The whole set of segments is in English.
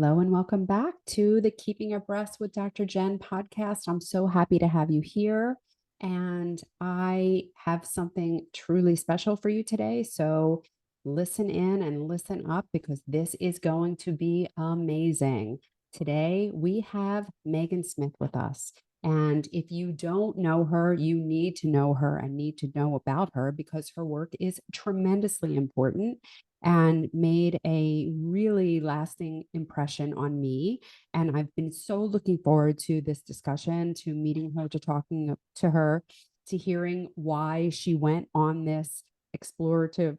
Hello and welcome back to the Keeping Abreast with Dr. Jenn podcast. I'm so happy to have you here. And I have something truly special for you today. So listen in and listen up because this is going to be amazing. Today we have Megan Smith with us. And if you don't know her, you need to know her and need to know about her because her work is tremendously important and made a really lasting impression on me. And I've been so looking forward to this discussion, to meeting her, to talking to her, to hearing why she went on this explorative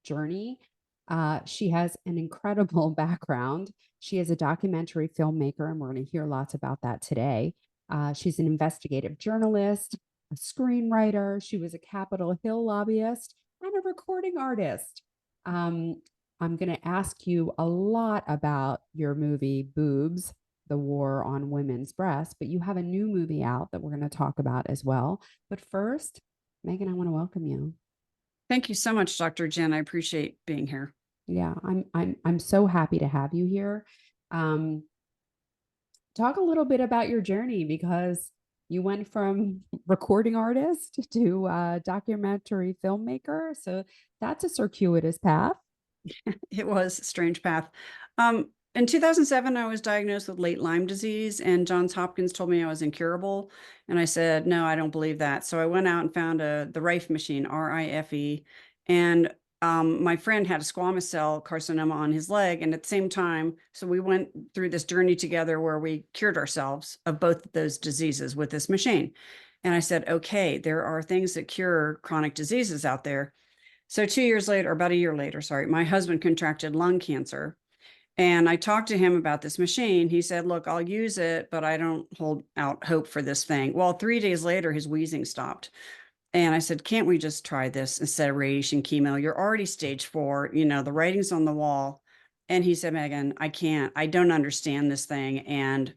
journey. She has an incredible background. She is a documentary filmmaker, and we're going to hear lots about that today. She's an investigative journalist, a screenwriter. She was a Capitol Hill lobbyist and a recording artist. Um, I'm going to ask you a lot about your movie bOObs, the war on women's breasts, but you have a new movie out that we're going to talk about as well. But first, Megan, I want to welcome you. Thank you so much, Dr. Jenn. I appreciate being here. Yeah, I'm so happy to have you here. Um, Talk a little bit about your journey because you went from recording artist to documentary filmmaker. So that's a circuitous path. It was a strange path. In 2007, I was diagnosed with late Lyme disease, and Johns Hopkins told me I was incurable. And I said, no, I don't believe that. So I went out and found the Rife machine, RIFE. And my friend had a squamous cell carcinoma on his leg. And at the same time, so we went through this journey together where we cured ourselves of both of those diseases with this machine. And I said, okay, there are things that cure chronic diseases out there. So 2 years later, or about a year later, sorry, my husband contracted lung cancer. And I talked to him about this machine. He said, look, I'll use it, but I don't hold out hope for this thing. Well, 3 days later, his wheezing stopped. And I said, can't we just try this instead of radiation chemo? You're already stage 4, the writing's on the wall. And he said, Megan, I can't, I don't understand this thing. And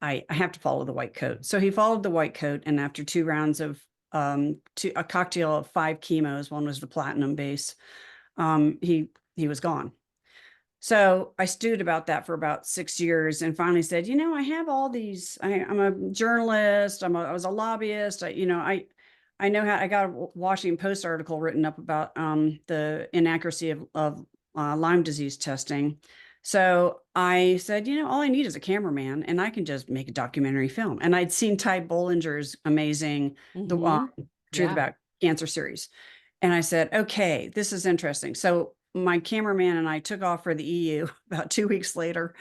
I have to follow the white coat. So he followed the white coat. And after 2 rounds of a cocktail of 5 chemos, one was the platinum base, he was gone. So I stewed about that for about 6 years and finally said, I have all these, I'm a journalist, I was a lobbyist, I know how. I got a Washington Post article written up about the inaccuracy of Lyme disease testing. So I said, all I need is a cameraman and I can just make a documentary film. And I'd seen Ty Bollinger's amazing Truth Yeah. About Cancer series. And I said, okay, this is interesting. So my cameraman and I took off for the EU about 2 weeks later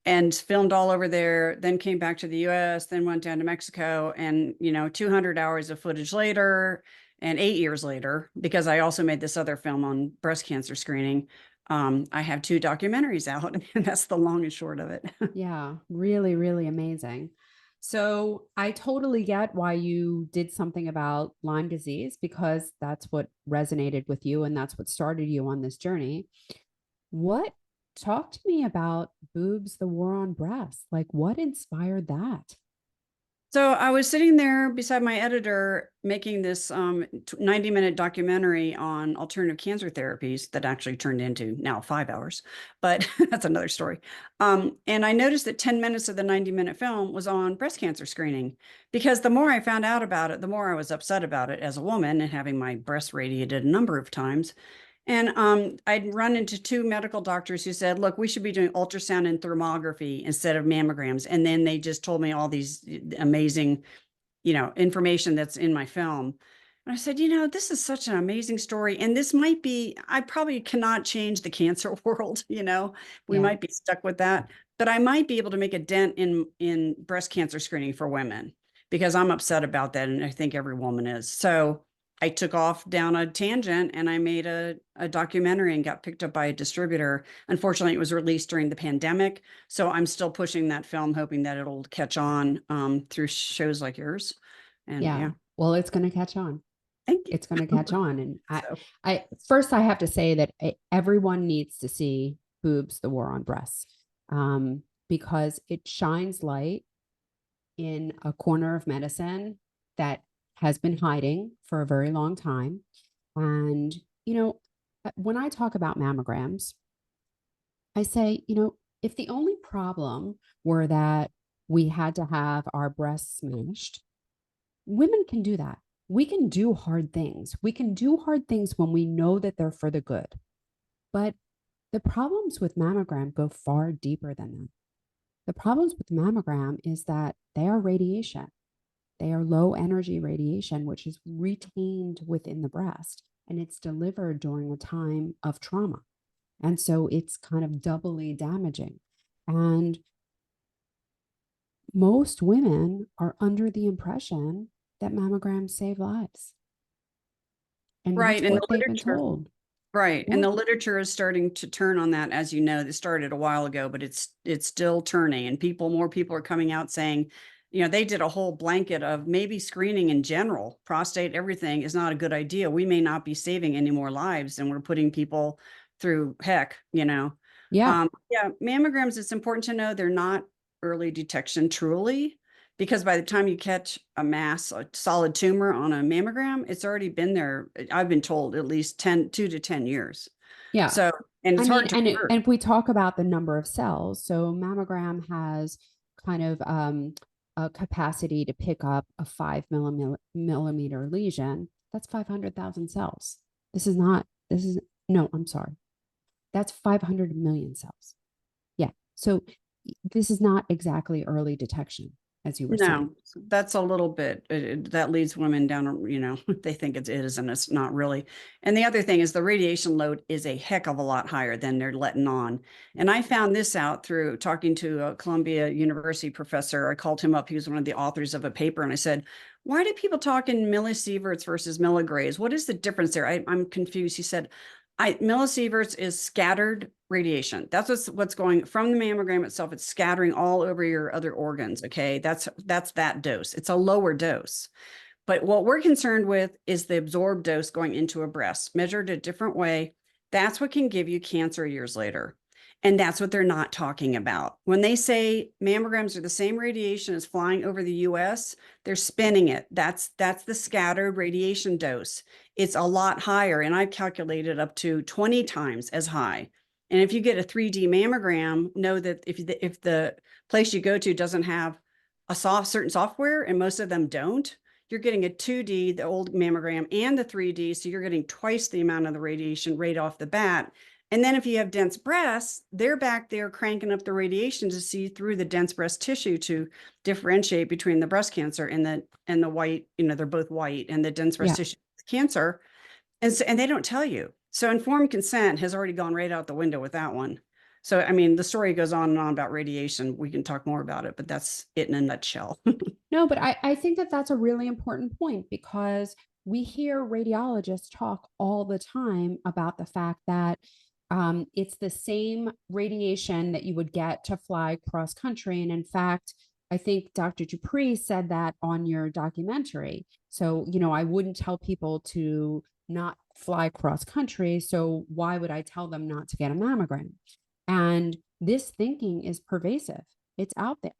and filmed all over there, then came back to the US, then went down to Mexico. And, 200 hours of footage later and 8 years later, because I also made this other film on breast cancer screening, I have 2 documentaries out, and that's the long and short of it. Yeah, really, really amazing. So I totally get why you did something about Lyme disease because that's what resonated with you and that's what started you on this journey. What Talk to me about bOObs, the war on breasts. Like what inspired that? So I was sitting there beside my editor making this 90-minute documentary on alternative cancer therapies that actually turned into now 5 hours, but that's another story. And I noticed that 10 minutes of the 90-minute film was on breast cancer screening because the more I found out about it, the more I was upset about it as a woman and having my breast radiated a number of times. And I'd run into 2 medical doctors who said, look, we should be doing ultrasound and thermography instead of mammograms. And then they just told me all these amazing, information that's in my film. And I said, this is such an amazing story. And this might be, I probably cannot change the cancer world, we Yeah. might be stuck with that, but I might be able to make a dent in breast cancer screening for women because I'm upset about that. And I think every woman is. So I took off down a tangent and I made a documentary and got picked up by a distributor. Unfortunately, it was released during the pandemic. So I'm still pushing that film, hoping that it'll catch on through shows like yours. And Yeah. yeah, Well, it's going to catch on. thank you. It's going to catch on. And So, first I have to say that everyone needs to see bOObs, the war on breasts, because it shines light in a corner of medicine that has been hiding for a very long time. And, when I talk about mammograms, I say, if the only problem were that we had to have our breasts smashed, women can do that. We can do hard things. We can do hard things when we know that they're for the good. But the problems with mammogram go far deeper than that. The problems with mammogram is that they are radiation. They are low energy radiation, which is retained within the breast and it's delivered during a time of trauma. And so it's kind of doubly damaging. And most women are under the impression that mammograms save lives. And that's Right. And the what they've been literature, told. right. And Yeah. the literature is starting to turn on that, as you know, this started a while ago, but it's still turning, and more people are coming out saying, they did a whole blanket of maybe screening in general, prostate, everything is not a good idea. We may not be saving any more lives, and we're putting people through heck. Yeah. Yeah, mammograms, it's important to know they're not early detection truly, because by the time you catch a solid tumor on a mammogram, it's already been there. I've been told at least 2 to 10 years. Yeah. So, and I it's mean, hard to and reverse. if we talk about the number of cells, so mammogram has kind of a capacity to pick up a 5 millimeter lesion. That's 500,000 cells. This is not, this is, no, I'm sorry. That's 500 million cells. Yeah. So this is not exactly early detection, as you were saying. No, that's a little bit, that leads women down, they think it is, and it's not really. And the other thing is the radiation load is a heck of a lot higher than they're letting on. And I found this out through talking to a Columbia University professor. I called him up. He was one of the authors of a paper. And I said, why do people talk in millisieverts versus milligrays? What is the difference there? I'm confused. He said, millisieverts is scattered radiation. That's what's going from the mammogram itself. It's scattering all over your other organs. Okay. That's that dose. It's a lower dose. But what we're concerned with is the absorbed dose going into a breast, measured a different way. That's what can give you cancer years later. And that's what they're not talking about. When they say mammograms are the same radiation as flying over the US, they're spinning it. That's the scattered radiation dose. It's a lot higher. And I've calculated up to 20 times as high. And if you get a 3D mammogram, know that if the place you go to doesn't have certain software, and most of them don't, you're getting a 2D, the old mammogram, and the 3D. So you're getting twice the amount of the radiation right off the bat. And then if you have dense breasts, they're back there cranking up the radiation to see through the dense breast tissue to differentiate between the breast cancer and the white, they're both white, and the dense breast Yeah. tissue cancer. And they don't tell you. So informed consent has already gone right out the window with that one. So, I mean, the story goes on and on about radiation. We can talk more about it, but that's it in a nutshell. No, but I think that that's a really important point because we hear radiologists talk all the time about the fact that it's the same radiation that you would get to fly cross country. And in fact, I think Dr. Dupree said that on your documentary. So, I wouldn't tell people to not fly cross country. So, why would I tell them not to get a mammogram? And this thinking is pervasive, it's out there.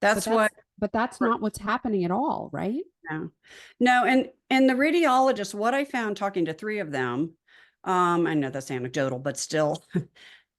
But That's that's what but that's not what's happening at all, right? No, no, and the radiologist, what I found talking to three of them, I know that's anecdotal, but still,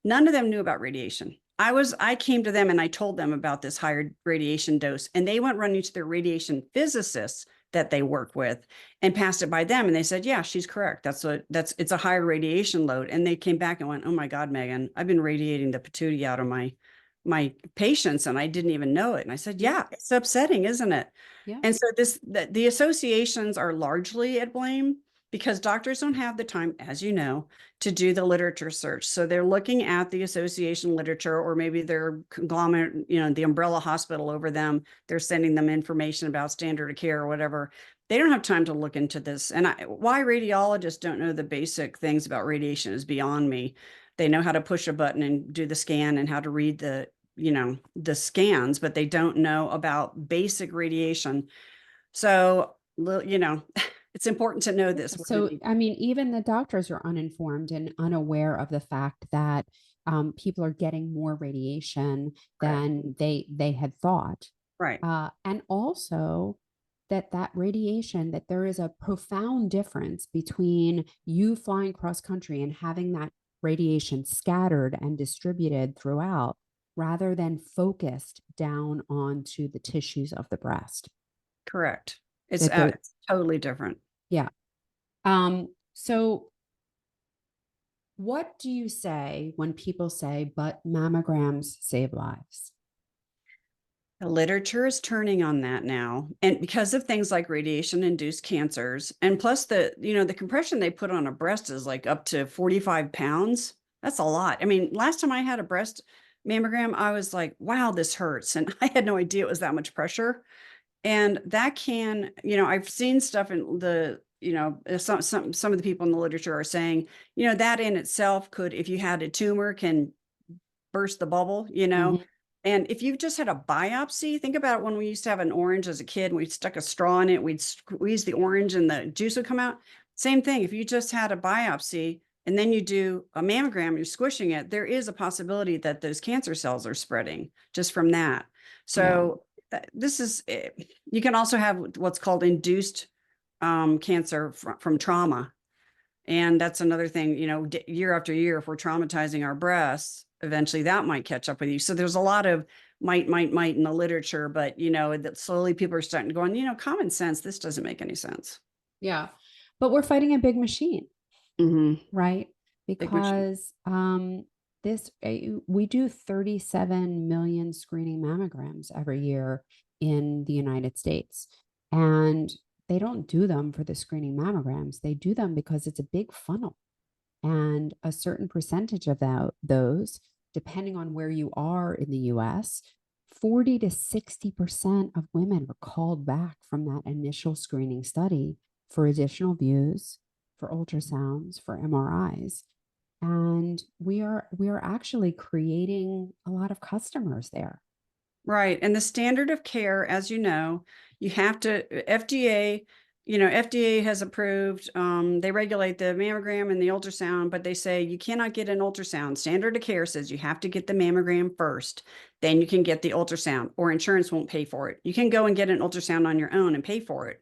none of them knew about radiation. I came to them and I told them about this higher radiation dose, and they went running to their radiation physicists that they work with and passed it by them. And they said, yeah, she's correct. It's a higher radiation load. And they came back and went, oh my God, Megan, I've been radiating the patootie out of my patients and I didn't even know it. And I said, Yeah. yeah, it's upsetting, isn't it? Yeah. And so the associations are largely at blame because doctors don't have the time, as you know, to do the literature search. So they're looking at the association literature, or maybe their conglomerate, the umbrella hospital over them, they're sending them information about standard of care or whatever. They don't have time to look into this. And why radiologists don't know the basic things about radiation is beyond me. They know how to push a button and do the scan and how to read the scans, but they don't know about basic radiation. So, it's important to know this. So, I mean, even the doctors are uninformed and unaware of the fact that people are getting more radiation Correct. than they had thought. Right. And also that radiation, that there is a profound difference between you flying cross country and having that radiation scattered and distributed throughout rather than focused down onto the tissues of the breast. Correct. It's, That there, it's totally different. yeah. So what do you say when people say, but mammograms save lives? The literature is turning on that now. And because of things like radiation induced cancers, and plus the compression they put on a breast is like up to 45 pounds. That's a lot. I mean, last time I had a breast mammogram, I was like, wow, this hurts. And I had no idea it was that much pressure. And that can, I've seen stuff in some of the people in the literature are saying, that in itself could, if you had a tumor, can burst the bubble, Mhm. And if you just had a biopsy, think about it when we used to have an orange as a kid and we stuck a straw in it, we'd squeeze the orange and the juice would come out. Same thing. If you just had a biopsy and then you do a mammogram, you're squishing it, there is a possibility that those cancer cells are spreading just from that. Yeah. So this is, you can also have what's called induced cancer from trauma. And that's another thing, year after year, if we're traumatizing our breasts, eventually that might catch up with you. So there's a lot of might in the literature, but that slowly people are starting to go on, common sense, this doesn't make any sense. Yeah. But we're fighting a big machine, Mm-hmm. right? Big machine. Because we do 37 million screening mammograms every year in the United States. And they don't do them for the screening mammograms. They do them because it's a big funnel. And a certain percentage of those, depending on where you are in the US, 40 to 60% of women are called back from that initial screening study for additional views, for ultrasounds, for MRIs. And we are actually creating a lot of customers there. Right. And the standard of care, as you have to FDA has approved, they regulate the mammogram and the ultrasound, but they say you cannot get an ultrasound. Standard of care says you have to get the mammogram first, then you can get the ultrasound, or insurance won't pay for it. You can go and get an ultrasound on your own and pay for it.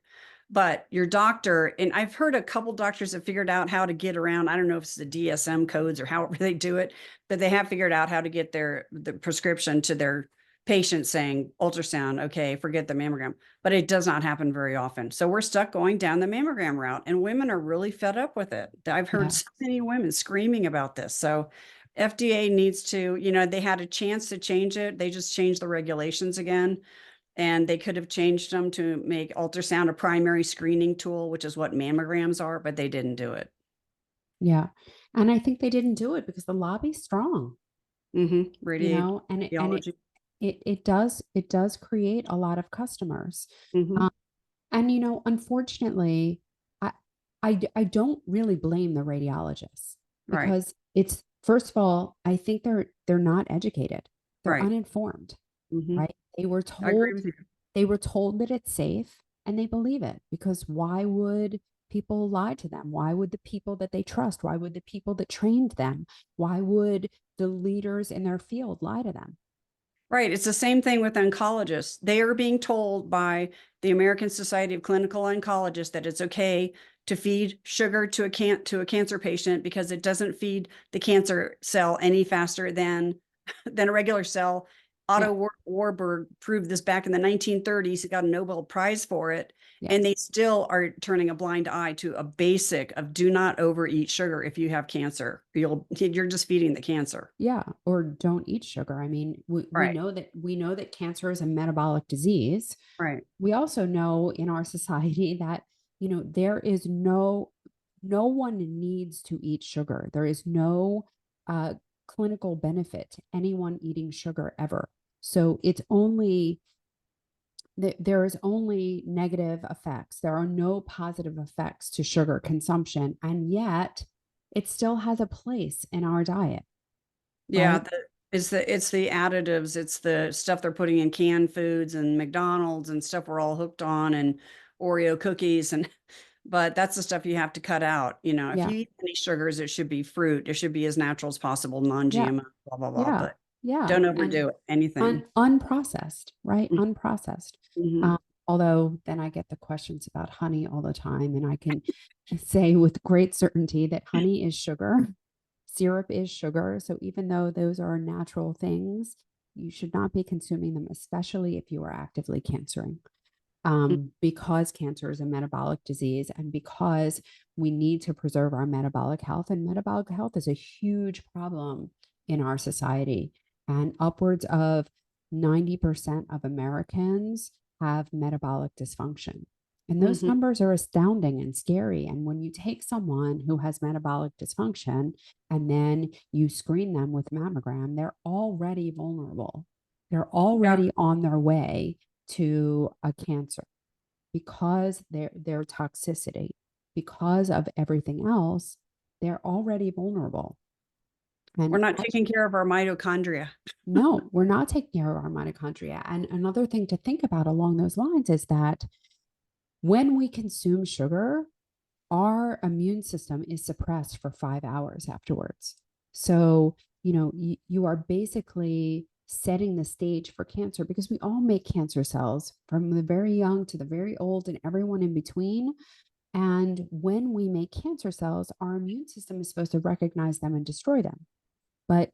But your doctor, and I've heard a couple doctors have figured out how to get around. I don't know if it's the DSM codes or however they do it, but they have figured out how to get the prescription to their patient saying ultrasound, okay, forget the mammogram, but it does not happen very often. So we're stuck going down the mammogram route, and women are really fed up with it. I've heard Yeah. so many women screaming about this. So FDA needs to, they had a chance to change it. They just changed the regulations again, and they could have changed them to make ultrasound a primary screening tool, which is what mammograms are, but they didn't do it. Yeah. And I think they didn't do it because the lobby's strong, Mm-hmm. and Radiology. it does create a lot of customers. Mm-hmm. Um, and unfortunately, I, I don't really blame the radiologists Right. because it's, first of all, I think they're not educated. They're Right. uninformed, Mm-hmm. right? They were I agree told with you. they were told that it's safe and they believe it, because why would people lie to them? Why would the people that they trust, why would the people that trained them, why would the leaders in their field lie to them? Right. It's the same thing with oncologists. They are being told by the American Society of Clinical Oncologists that it's okay to feed sugar to a cancer patient because it doesn't feed the cancer cell any faster than a regular cell. Yeah. Otto Warburg proved this back in the 1930s. He got a Nobel Prize for it. And they Yes. still are turning a blind eye to a basic of do not overeat sugar if you have cancer. You're just feeding the cancer. Yeah. Or don't eat sugar. I mean, we Right. know that cancer is a metabolic disease. Right. We also know in our society that, there is no one needs to eat sugar. There is no uh, clinical benefit to anyone eating sugar ever. So there is only negative effects. There are no positive effects to sugar consumption, and yet it still has a place in our diet, Yeah, right? it's the additives, it's the stuff they're putting in canned foods and McDonald's and stuff we're all hooked on, and Oreo cookies, and but that's the stuff you have to cut out. If Yeah, you eat any sugars, it should be fruit. It should be as natural as possible, yeah, non-GMO, blah blah blah. yeah, But yeah, don't and overdo it. Anything. unprocessed, right? Unprocessed. Mm-hmm. Um, although then I get the questions about honey all the time, and I can say with great certainty that honey is sugar, syrup is sugar. So even though those are natural things, You should not be consuming them, especially if you are actively cancering, Mm. because cancer is a metabolic disease and because we need to preserve our metabolic health. And metabolic health is a huge problem in our society. And upwards of 90% of Americans have metabolic dysfunction. And those Mhm. numbers are astounding and scary. And when you take someone who has metabolic dysfunction and then you screen them with mammogram, they're already vulnerable. They're Yeah. already on their way to a cancer because their toxicity, because of everything else, they're already vulnerable. We're And not taking care of our mitochondria. no, we're not taking care of our mitochondria. And another thing to think about along those lines is that when we consume sugar, our immune system is suppressed for 5 hours afterwards. So, you are basically setting the stage for cancer because we all make cancer cells from the very young to the very old and everyone in between. And when we make cancer cells, our immune system is supposed to recognize them and destroy them. But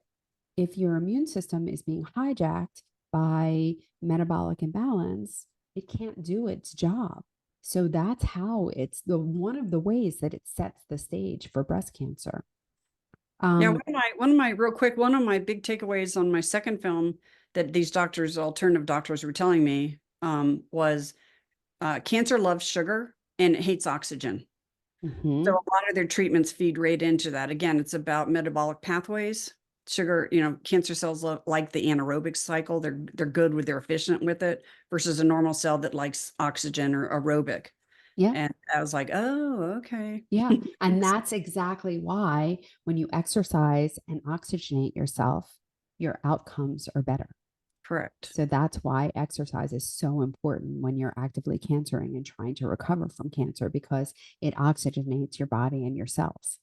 if your immune system is being hijacked by metabolic imbalance, it can't do its job. So that's how it's the one of the ways that it sets the stage for breast cancer. Yeah, Um, one of my big takeaways on my second film that these doctors, alternative doctors, were telling me was cancer loves sugar and it hates oxygen. So mhm. a lot of their treatments feed right into that. Again, it's about metabolic pathways. Sugar, cancer cells like the anaerobic cycle. They're good with, they're efficient with it versus a normal cell that likes oxygen or aerobic. Yeah, And I was like, oh, okay. yeah. And that's exactly why when you exercise and oxygenate yourself, your outcomes are better. Correct. So that's why exercise is so important when you're actively cancering and trying to recover from cancer because it oxygenates your body and your cells.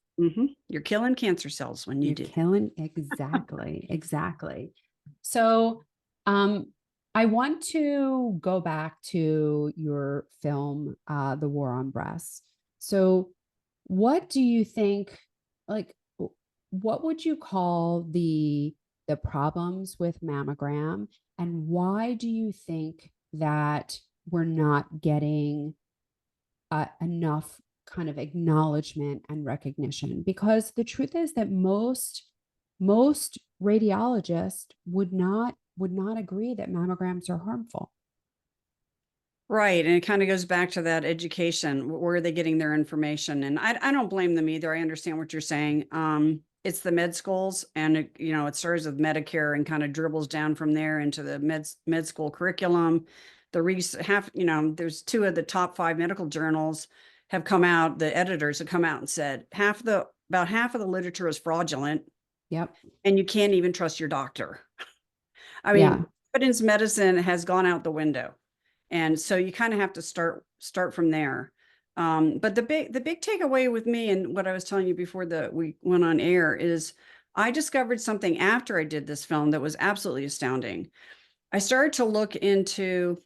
You're killing cancer cells when you You're do that. killing exactly, exactly. So, I want to go back to your film, The War on Breasts. So, what do you think? Like, what would you call the problems with mammogram, and why do you think that we're not getting enough kind of acknowledgement and recognition? Because the truth is that most radiologists would not agree that mammograms are harmful. Right. And it kind of goes back to that education. Where are they getting their information? And I don't blame them either. I understand what you're saying. It's the med schools and it starts with Medicare and kind of dribbles down from there into the med school curriculum. There's two of the top five medical journals have come out, the editors have come out and said about half of the literature is fraudulent Yep. and you can't even trust your doctor. I Yeah. mean, evidence medicine has gone out the window. And so you kind of have to start from there. But the big takeaway with me and what I was telling you before that we went on air is I discovered something after I did this film that was absolutely astounding. I started to look into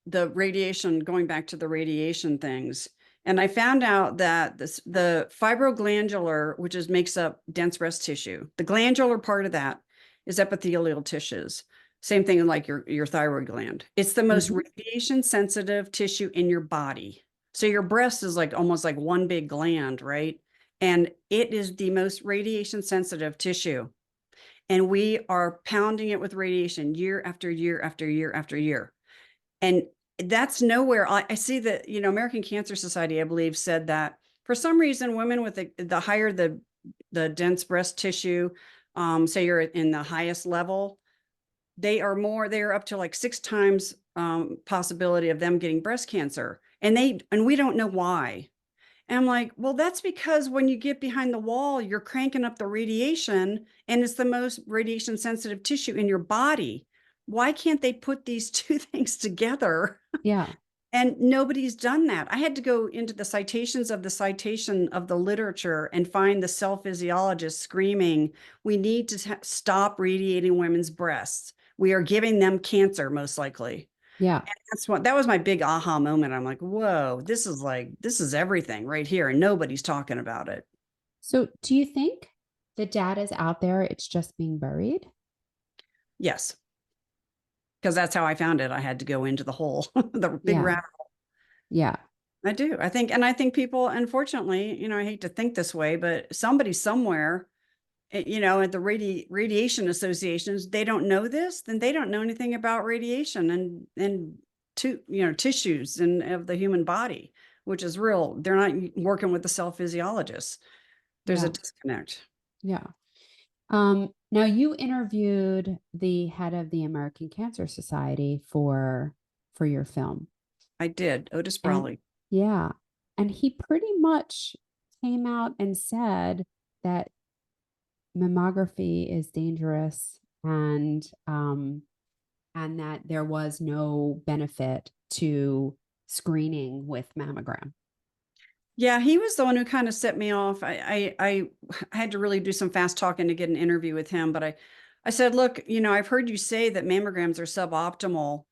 the radiation, going back to the radiation things. And I found out that the fibroglandular, which makes up dense breast tissue, the glandular part of that is epithelial tissues. Same thing like your thyroid gland. It's the most Mhm. radiation sensitive tissue in your body. So your breast is like almost like one big gland, right? And it is the most radiation sensitive tissue. And we are pounding it with radiation year after year after year after year. And that's nowhere. I see that, American Cancer Society, I believe, said that for some reason, women with the higher the dense breast tissue, say you're in the highest level, they are up to like 6 times possibility of them getting breast cancer. And we don't know why. And I'm like, well, that's because when you get behind the wall, you're cranking up the radiation and it's the most radiation sensitive tissue in your body. Why can't they put these two things together? Yeah. And nobody's done that. I had to go into the citation of the literature and find the cell physiologist screaming, we need to stop radiating women's breasts. We are giving them cancer, most likely. Yeah. That was my big aha moment. I'm like, whoa, this is everything right here, and nobody's talking about it. So, do you think the data is out there? It's just being buried? Yes. Because that's how I found it. I had to go into the hole, the big Yeah. rabbit. Yeah. I do. I think people, unfortunately, I hate to think this way, but somebody somewhere, at the radiation associations, they don't know this, then they don't know anything about radiation and tissues and of the human body, which is real. They're not working with the cell physiologists. There's a Yeah. disconnect. Yeah. Now you interviewed the head of the American Cancer Society for your film. I did. Otis And Brawley. yeah, and he pretty much came out and said that mammography is dangerous and that there was no benefit to screening with mammogram. Yeah, he was the one who kind of set me off. I had to really do some fast talking to get an interview with him, but I said, look, I've heard you say that mammograms are suboptimal.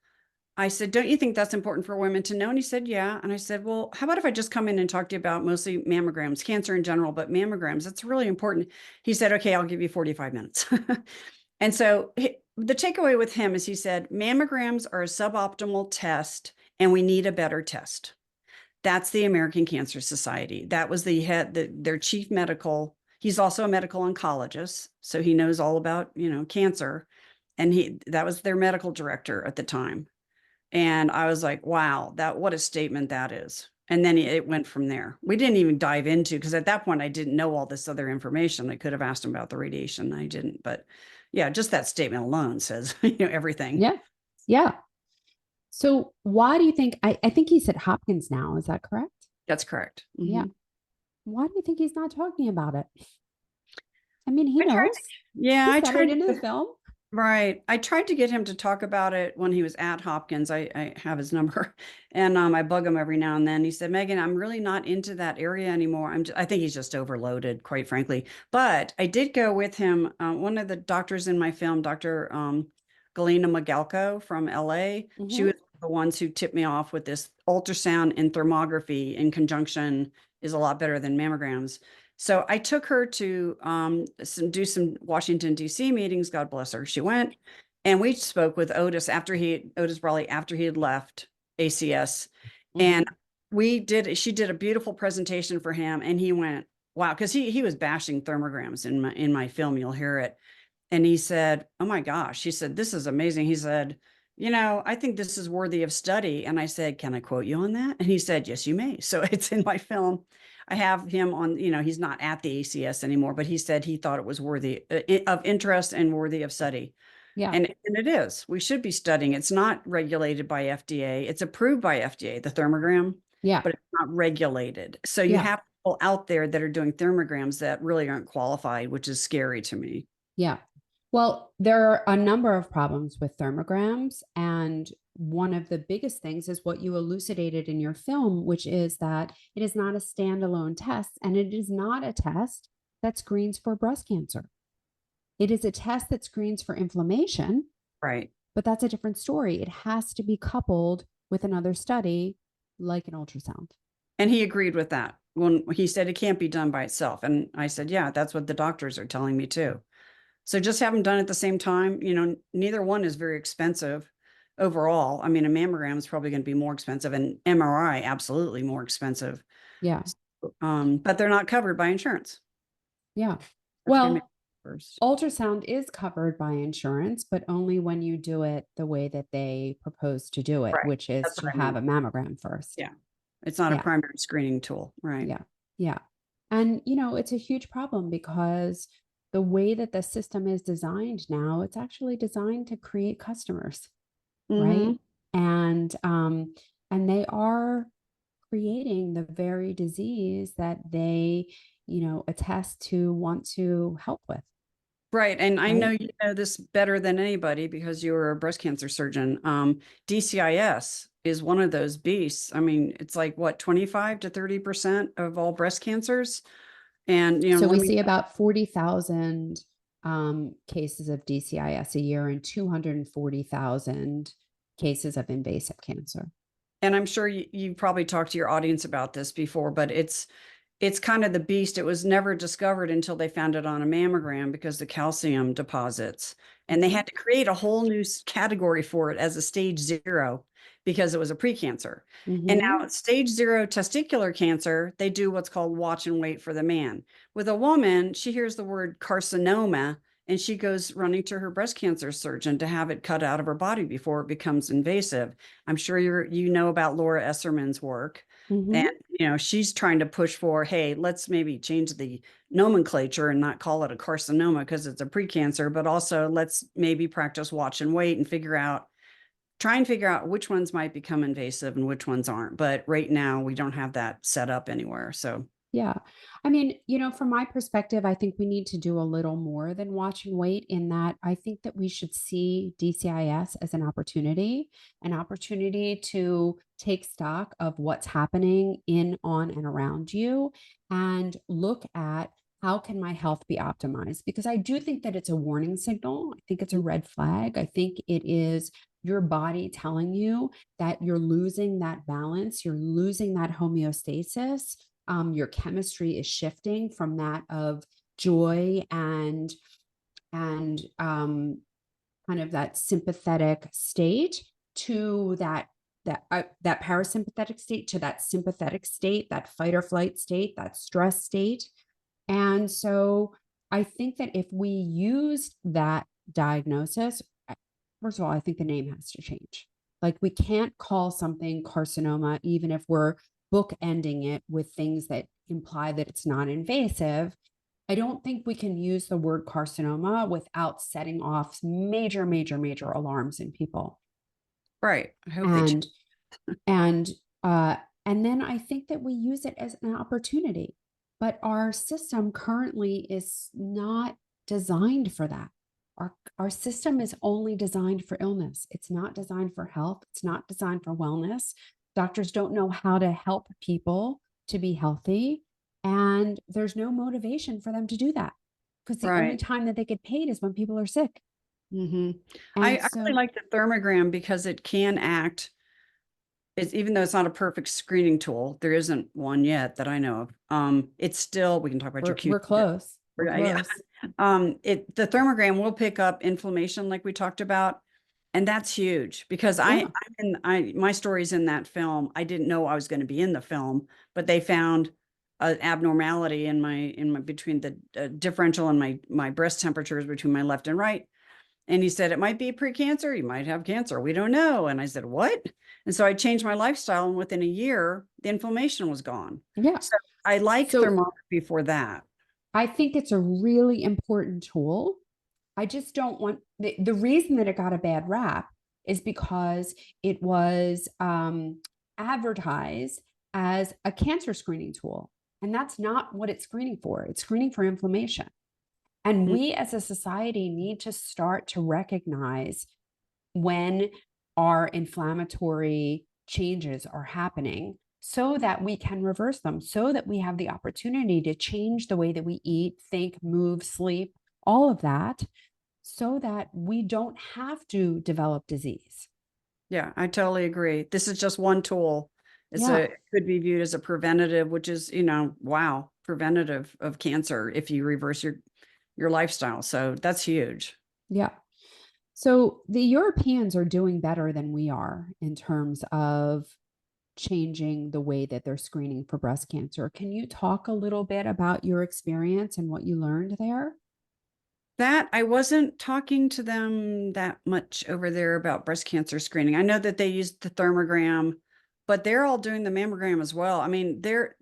I said, don't you think that's important for women to know? And he said, yeah. And I said, well, how about if I just come in and talk to you about mostly mammograms, cancer in general, but mammograms, that's really important. He said, okay, I'll give you 45 minutes. And so the takeaway with him is he said, mammograms are a suboptimal test and we need a better test. That's the American Cancer Society. That was the head, their chief medical. He's also a medical oncologist, so he knows all about, cancer. And that was their medical director at the time. And I was like, wow, what a statement that is. And then it went from there. We didn't even dive into, because at that point I didn't know all this other information. I could have asked him about the radiation. I didn't, but yeah, just that statement alone says, everything. Yeah. Yeah. So why do you think I think he's at Hopkins now, is that correct? That's correct. Yeah. Mhm. Why do you think he's not talking about it? I mean, he I tried knows. to, yeah, He I said it tried in his to. film. Right. I tried to get him to talk about it when he was at Hopkins. I have his number and I bug him every now and then. He said, Megan, I'm really not into that area anymore. I think he's just overloaded, quite frankly. But I did go with him. One of the doctors in my film, Dr. Galena Magalko from LA, she Mm-hmm. was the ones who tipped me off with this ultrasound and thermography in conjunction is a lot better than mammograms. So I took her to do some Washington, D.C. meetings. God bless her. She went and we spoke with Otis Brawley after he had left ACS. And Mm-hmm. she did a beautiful presentation for him. And he went, wow, because he was bashing thermograms in my film. You'll hear it. And he said, oh my gosh, he said, this is amazing. He said, I think this is worthy of study. And I said, can I quote you on that? And he said, yes, you may. So it's in my film. I have him on, he's not at the ACS anymore, but he said he thought it was worthy of interest and worthy of study. Yeah. And it is. We should be studying. It's not regulated by FDA. It's approved by FDA, the thermogram, Yeah. but it's not regulated. So you Yeah. have people out there that are doing thermograms that really aren't qualified, which is scary to me. Yeah. Well, there are a number of problems with thermograms. And one of the biggest things is what you elucidated in your film, which is that it is not a standalone test and it is not a test that screens for breast cancer. It is a test that screens for inflammation, Right. but that's a different story. It has to be coupled with another study like an ultrasound. And he agreed with that when he said it can't be done by itself. And I said, yeah, that's what the doctors are telling me too. So just have them done at the same time. Neither one is very expensive overall. I mean, a mammogram is probably going to be more expensive and MRI absolutely more expensive. Yeah. But they're not covered by insurance. Yeah. Well, Well, ultrasound is covered by insurance, but only when you do it the way that they propose to do it, right. which is That's to what I have mean. a mammogram first. Yeah. It's not a Yeah. primary screening tool. Right. Yeah. Yeah. And, it's a huge problem because the way that the system is designed now, it's actually designed to create customers, right? Mm-hmm. And they are creating the very disease that they, attest to want to help with, Right. And I know right? you know this better than anybody because you were a breast cancer surgeon. DCIS is one of those beasts. I mean, it's like what, 25 to 30% of all breast cancers. And, So let we me, see about 40,000 cases of DCIS a year and 240,000 cases of invasive cancer. and I'm sure you probably talked to your audience about this before, but it's kind of the beast. It was never discovered until they found it on a mammogram because the calcium deposits. And they Mhm, had to create a whole new category for it as a stage 0 because it was a precancer. And now mhm, stage 0 testicular cancer, they do what's called watch and wait for the man. With a woman, she hears the word carcinoma and she goes running to her breast cancer surgeon to have it cut out of her body before it becomes invasive. I'm sure you know about Laura Esserman's work. And mhm. she's trying to push for, hey, let's maybe change the nomenclature and not call it a carcinoma because it's a precancer, but also let's maybe practice watch and wait and try and figure out which ones might become invasive and which ones aren't. But right now, we don't have that set up anywhere. So, Yeah. I mean, from my perspective, I think we need to do a little more than watch and wait in that I think that we should see DCIS as an opportunity to take stock of what's happening in, on, and around you and look at how can my health be optimized? Because I do think that it's a warning signal. I think it's a red flag. I think it is your body telling you that you're losing that balance, you're losing that homeostasis, your chemistry is shifting from that of joy and kind of that sympathetic state to that parasympathetic state to that sympathetic state, that fight or flight state, that stress state. And so I think that if we use that diagnosis, first of all, I think the name has to change. Like we can't call something carcinoma, even if we're bookending it with things that imply that it's not invasive. I don't think we can use the word carcinoma without setting off major, major, major alarms in people. right. I hope they change. And and uh, and then I think that we use it as an opportunity. But our system currently is not designed for that. Our system is only designed for illness. It's not designed for health. It's not designed for wellness. Doctors don't know how to help people to be healthy. And there's no motivation for them to do that because the only Right. time that they get paid is when people are sick. Hmm. And I really so, like the thermogram because it can act. It's even though it's not a perfect screening tool, there isn't one yet that I know of. It's still, we can talk about your we're Q. close. We're Yeah. close. The thermogram will pick up inflammation like we talked about. And that's huge because Yeah. my story's in that film. I didn't know I was going to be in the film, but they found an abnormality in my between the differential in my breast temperatures between my left and right. And he said, it might be precancer. You might have cancer. We don't know. And I said, what? And so I changed my lifestyle. And within a year, the inflammation was gone. Yeah. So I like So thermography for that. I think it's a really important tool. I just don't want the reason that it got a bad rap is because it was advertised as a cancer screening tool. And that's not what it's screening for. It's screening for inflammation. And Mm, we as a society need to start to recognize when our inflammatory changes are happening so that we can reverse them, so that we have the opportunity to change the way that we eat, think, move, sleep, all of that, so that we don't have to develop disease. yeah, I totally agree. This is just one tool. Yeah. It could be viewed as a preventative, which is, wow, preventative of cancer if you reverse your lifestyle. So that's huge. Yeah. So the Europeans are doing better than we are in terms of changing the way that they're screening for breast cancer. Can you talk a little bit about your experience and what you learned there? That I wasn't talking to them that much over there about breast cancer screening. I know that they used the thermogram, but they're all doing the mammogram as well. I mean, they're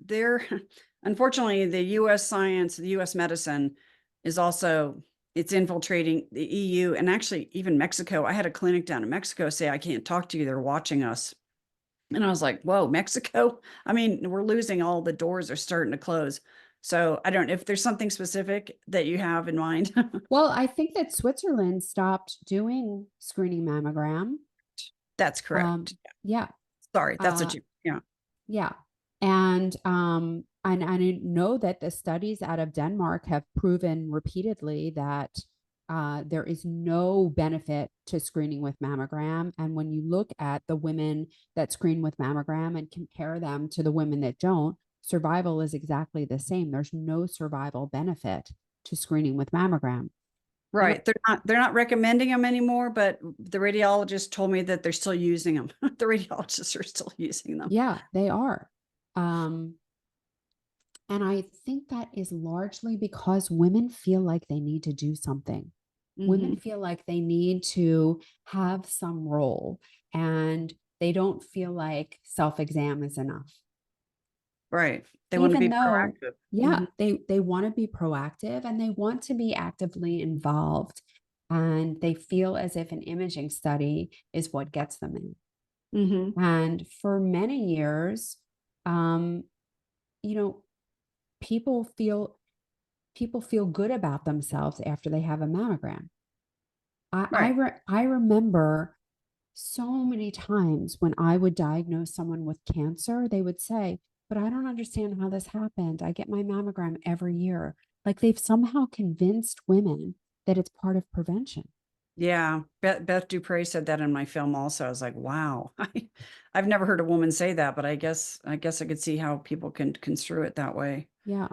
unfortunately the US science, the US medicine is also it's infiltrating the EU and actually even Mexico. I had a clinic down in Mexico say I can't talk to you. They're watching us. And I was like, whoa, Mexico? I mean, we're losing all the doors are starting to close. So I don't know if there's something specific that you have in mind. Well, I think that Switzerland stopped doing screening mammogram. That's Um, correct. yeah, Sorry, that's uh, what you, yeah. yeah, and I know that the studies out of Denmark have proven repeatedly that there is no benefit to screening with mammogram. And when you look at the women that screen with mammogram and compare them to the women that don't, survival is exactly the same. There's no survival benefit to screening with mammogram. The Right. They're not recommending them anymore, but the radiologist told me that they're still using them. The radiologists are still using them. Yeah, they are. Um, and I think that is largely because women feel like they need to do something. Women Hmm. feel like they need to have some role, and they don't feel like self-exam is enough. Right. They want to Even be though, proactive. yeah, Hmm. they want to be proactive and they want to be actively involved. And they feel as if an imaging study is what gets them in. Hmm. And for many years, um, you know, people feel people feel good about themselves after they have a mammogram. Right. I remember so many times when I would diagnose someone with cancer, they would say, "But I don't understand how this happened. I get my mammogram every year." Like they've somehow convinced women that it's part of prevention. Yeah. Beth Dupre said that in my film also. I was like, wow. I've never heard a woman say that, but I guess I could see how people can construe it that way. Yeah.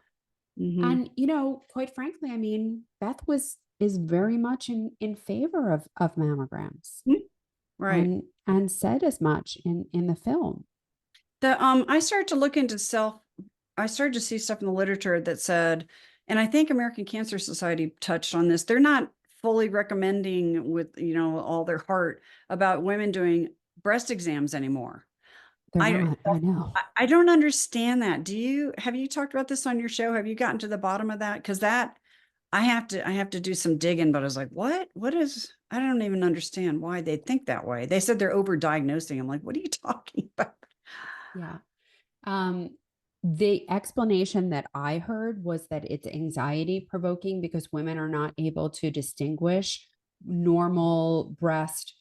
Hmm. And quite frankly, I mean, Beth was is very much in favor of mammograms Right. and said as much in the film. I started to look into I started to see stuff in the literature that said, and I think American Cancer Society touched on this, they're not fully recommending with, all their heart about women doing breast exams anymore. They're I not, I know. I don't understand that. Have you talked about this on your show? Have you gotten to the bottom of that? Because that I have to do some digging, but I was like, I don't even understand why they think that way. They said they're over diagnosing. I'm like, what are you talking about? Yeah. Um, the explanation that I heard was that it's anxiety provoking because women are not able to distinguish normal breast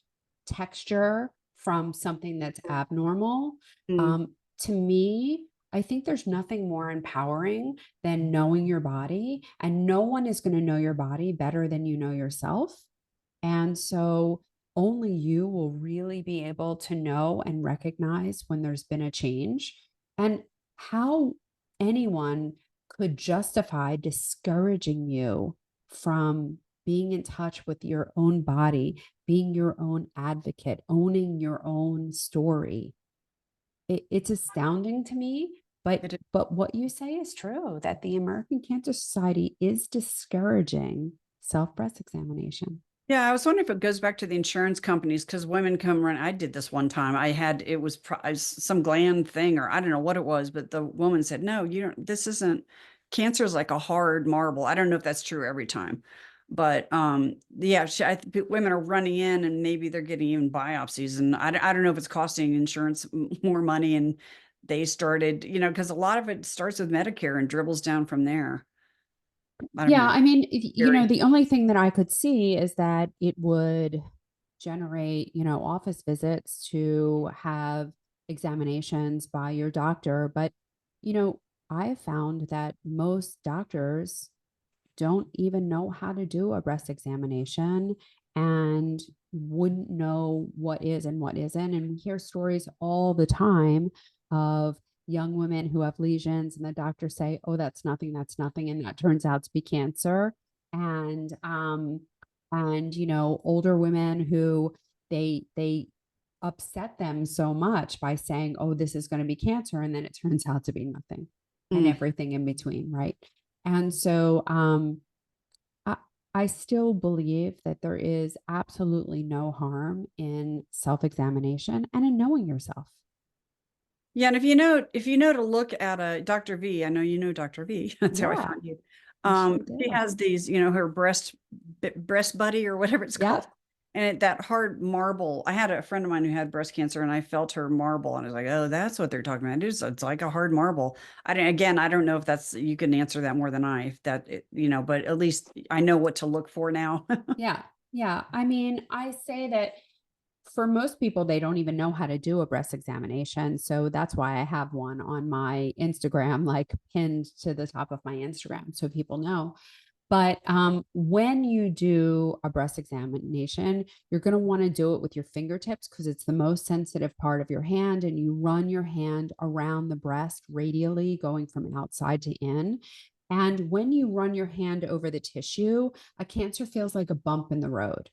texture from something that's abnormal. Mm, To me, I think there's nothing more empowering than knowing your body, and no one is going to know your body better than you know yourself. And so only you will really be able to know and recognize when there's been a change and how anyone could justify discouraging you from being in touch with your own body, being your own advocate, owning your own story. It's astounding to me, it is. but what you say is true that the American Cancer Society is discouraging self breast examination. Yeah, I was wondering if it goes back to the insurance companies because women come run. I did this one time. It was some gland thing, or I don't know what it was, but the woman said, "No, you don't. This isn't cancer is like a hard marble." I don't know if that's true every time, but yeah, women are running in and maybe they're getting even biopsies, and I don't know if it's costing insurance more money, and they started, because a lot of it starts with Medicare and dribbles down from there. I don't Yeah, know. I mean, Scary. the only thing that I could see is that it would generate, office visits to have examinations by your doctor. But, you know, I have found that most doctors don't even know how to do a breast examination and wouldn't know what is and what isn't. And we hear stories all the time of young women who have lesions and the doctors say, "Oh, that's nothing," and that turns out to be cancer. And older women who they upset them so much by saying, "Oh, this is going to be cancer," and then it turns out to be nothing, and Mm. everything in between, right? And so I, I still believe that there is absolutely no harm in self examination and in knowing yourself. Yeah, and if you know to look at a Dr. V, I know you know Dr. V. That's how I Yeah, found you. I sure She do. has these, her breast buddy or whatever it's called. Yep. And that hard marble. I had a friend of mine who had breast cancer and I felt her marble and I was like, oh, that's what they're talking about. It's like a hard marble. I don't know if that's, you can answer that more than I, if that, but at least I know what to look for now. Yeah. Yeah. I mean, I say that for most people, they don't even know how to do a breast examination. So that's why I have one on my Instagram, like pinned to the top of my Instagram so people know. But when you do a breast examination, you're going to want to do it with your fingertips because it's the most sensitive part of your hand. And you run your hand around the breast radially, going from outside to in. And when you run your hand over the tissue, a cancer feels like a bump in the road.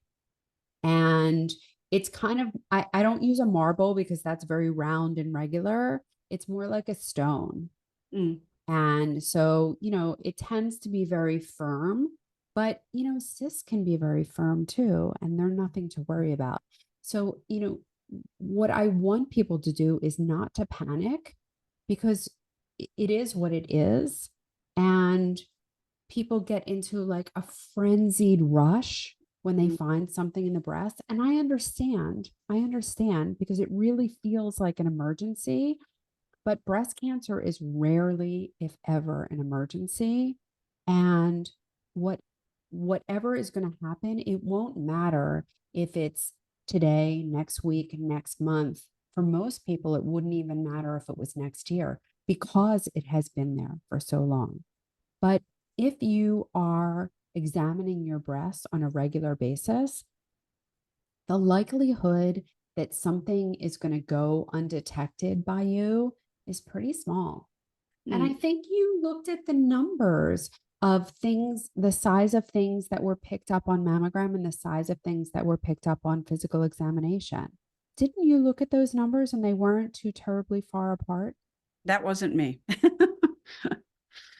And it's kind of, I don't use a marble because that's very round and regular. It's more like a stone. Mm, And so, it tends to be very firm, but, cysts can be very firm too, and they're nothing to worry about. So, what I want people to do is not to panic because it is what it is. And people get into like a frenzied rush when they mm. find something in the breast. And I understand because it really feels like an emergency, but breast cancer is rarely, if ever, an emergency. And what whatever is going to happen, it won't matter if it's today, next week, next month. For most people, it wouldn't even matter if it was next year because it has been there for so long. But if you are examining your breasts on a regular basis, the likelihood that something is going to go undetected by you is pretty small. And I Mm. think you looked at the numbers of things, the size of things that were picked up on mammogram and the size of things that were picked up on physical examination. Didn't you look at those numbers and they weren't too terribly far apart? That wasn't me.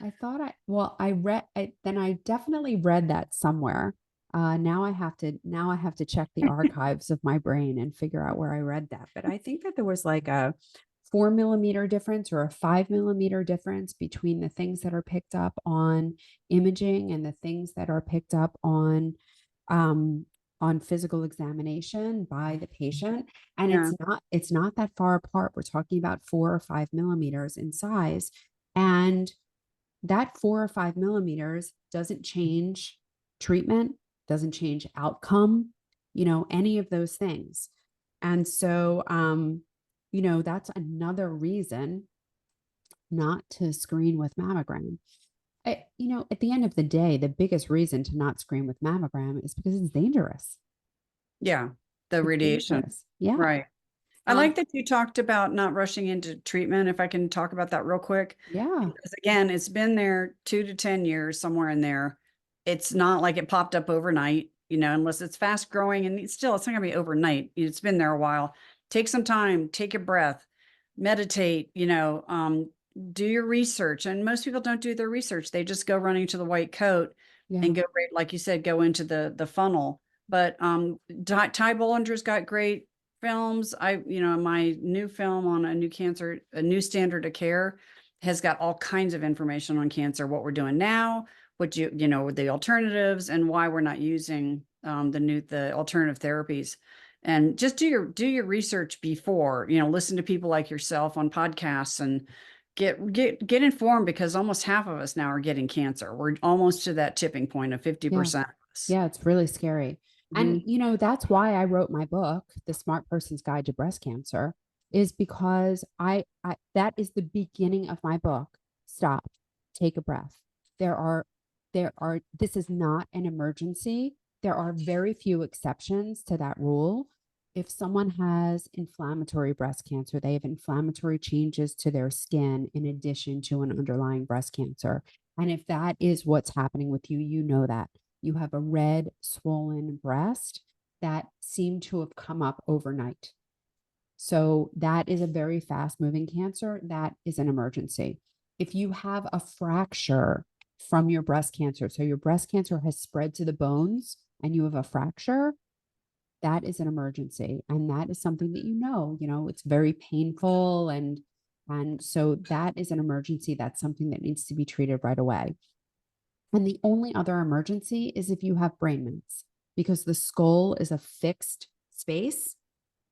I thought I read, then I definitely read that somewhere. Now I have to check the archives of my brain and figure out where I read that. But I think that there was like a 4 millimeter difference or a 5 millimeter difference between the things that are picked up on imaging and the things that are picked up um, on physical examination by the patient. And Yeah. it's not that far apart. We're talking about 4 or 5 millimeters in size. And that 4 or 5 millimeters doesn't change treatment, doesn't change outcome, any of those things. And so, that's another reason not to screen with mammogram. At the end of the day, the biggest reason to not screen with mammogram is because it's dangerous. Yeah. The It's radiation. dangerous. Yeah. Right. I Um, like that you talked about not rushing into treatment. If I can talk about that real quick, yeah. because again, it's been there 2 to 10 years, somewhere in there. It's not like it popped up overnight, unless it's fast growing and it's not gonna be overnight. It's been there a while. Take some time, take a breath, meditate, do your research. And most people don't do their research. They just go running to the white coat Yeah. and go right, like you said, go into the funnel. But Ty Bollinger's got great films. My new film on a new cancer, a new standard of care, has got all kinds of information on cancer, what we're doing now, the alternatives, and why we're not using the alternative therapies. And just do your research before, listen to people like yourself on podcasts and get informed, because almost half of us now are getting cancer. We're almost to that tipping point of Yeah. 50% of us. Yeah, it's really scary. And, Mhm. that's why I wrote my book, The Smart Person's Guide to Breast Cancer, is because I that is the beginning of my book. Stop, take a breath. There are, this is not an emergency. There are very few exceptions to that rule. If someone has inflammatory breast cancer, they have inflammatory changes to their skin in addition to an underlying breast cancer. And if that is what's happening with you, you know that you have a red, swollen breast that seemed to have come up overnight. So that is a very fast moving cancer. That is an emergency. If you have a fracture from your breast cancer, so your breast cancer has spread to the bones and you have a fracture, that is an emergency. And that is something that it's very painful. And so that is an emergency. That's something that needs to be treated right away. And the only other emergency is if you have brain mets, because the skull is a fixed space.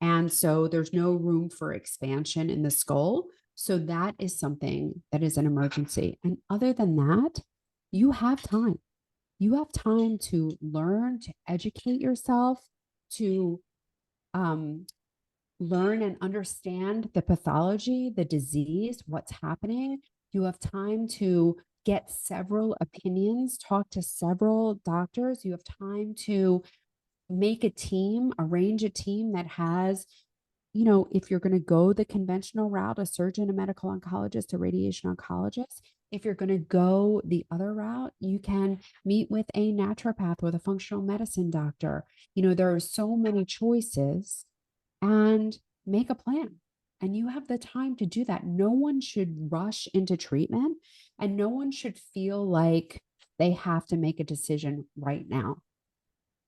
And so there's no room for expansion in the skull. So that is something that is an emergency. And other than that, you have time. You have time to learn, to educate yourself, to um, learn and understand the pathology, the disease, what's happening. You have time to get several opinions, talk to several doctors. You have time to make a team, arrange a team that has, if you're going to go the conventional route, a surgeon, a medical oncologist, a radiation oncologist, if you're going to go the other route, you can meet with a naturopath with a functional medicine doctor. There are so many choices, and make a plan. And you have the time to do that. No one should rush into treatment, and no one should feel like they have to make a decision right now.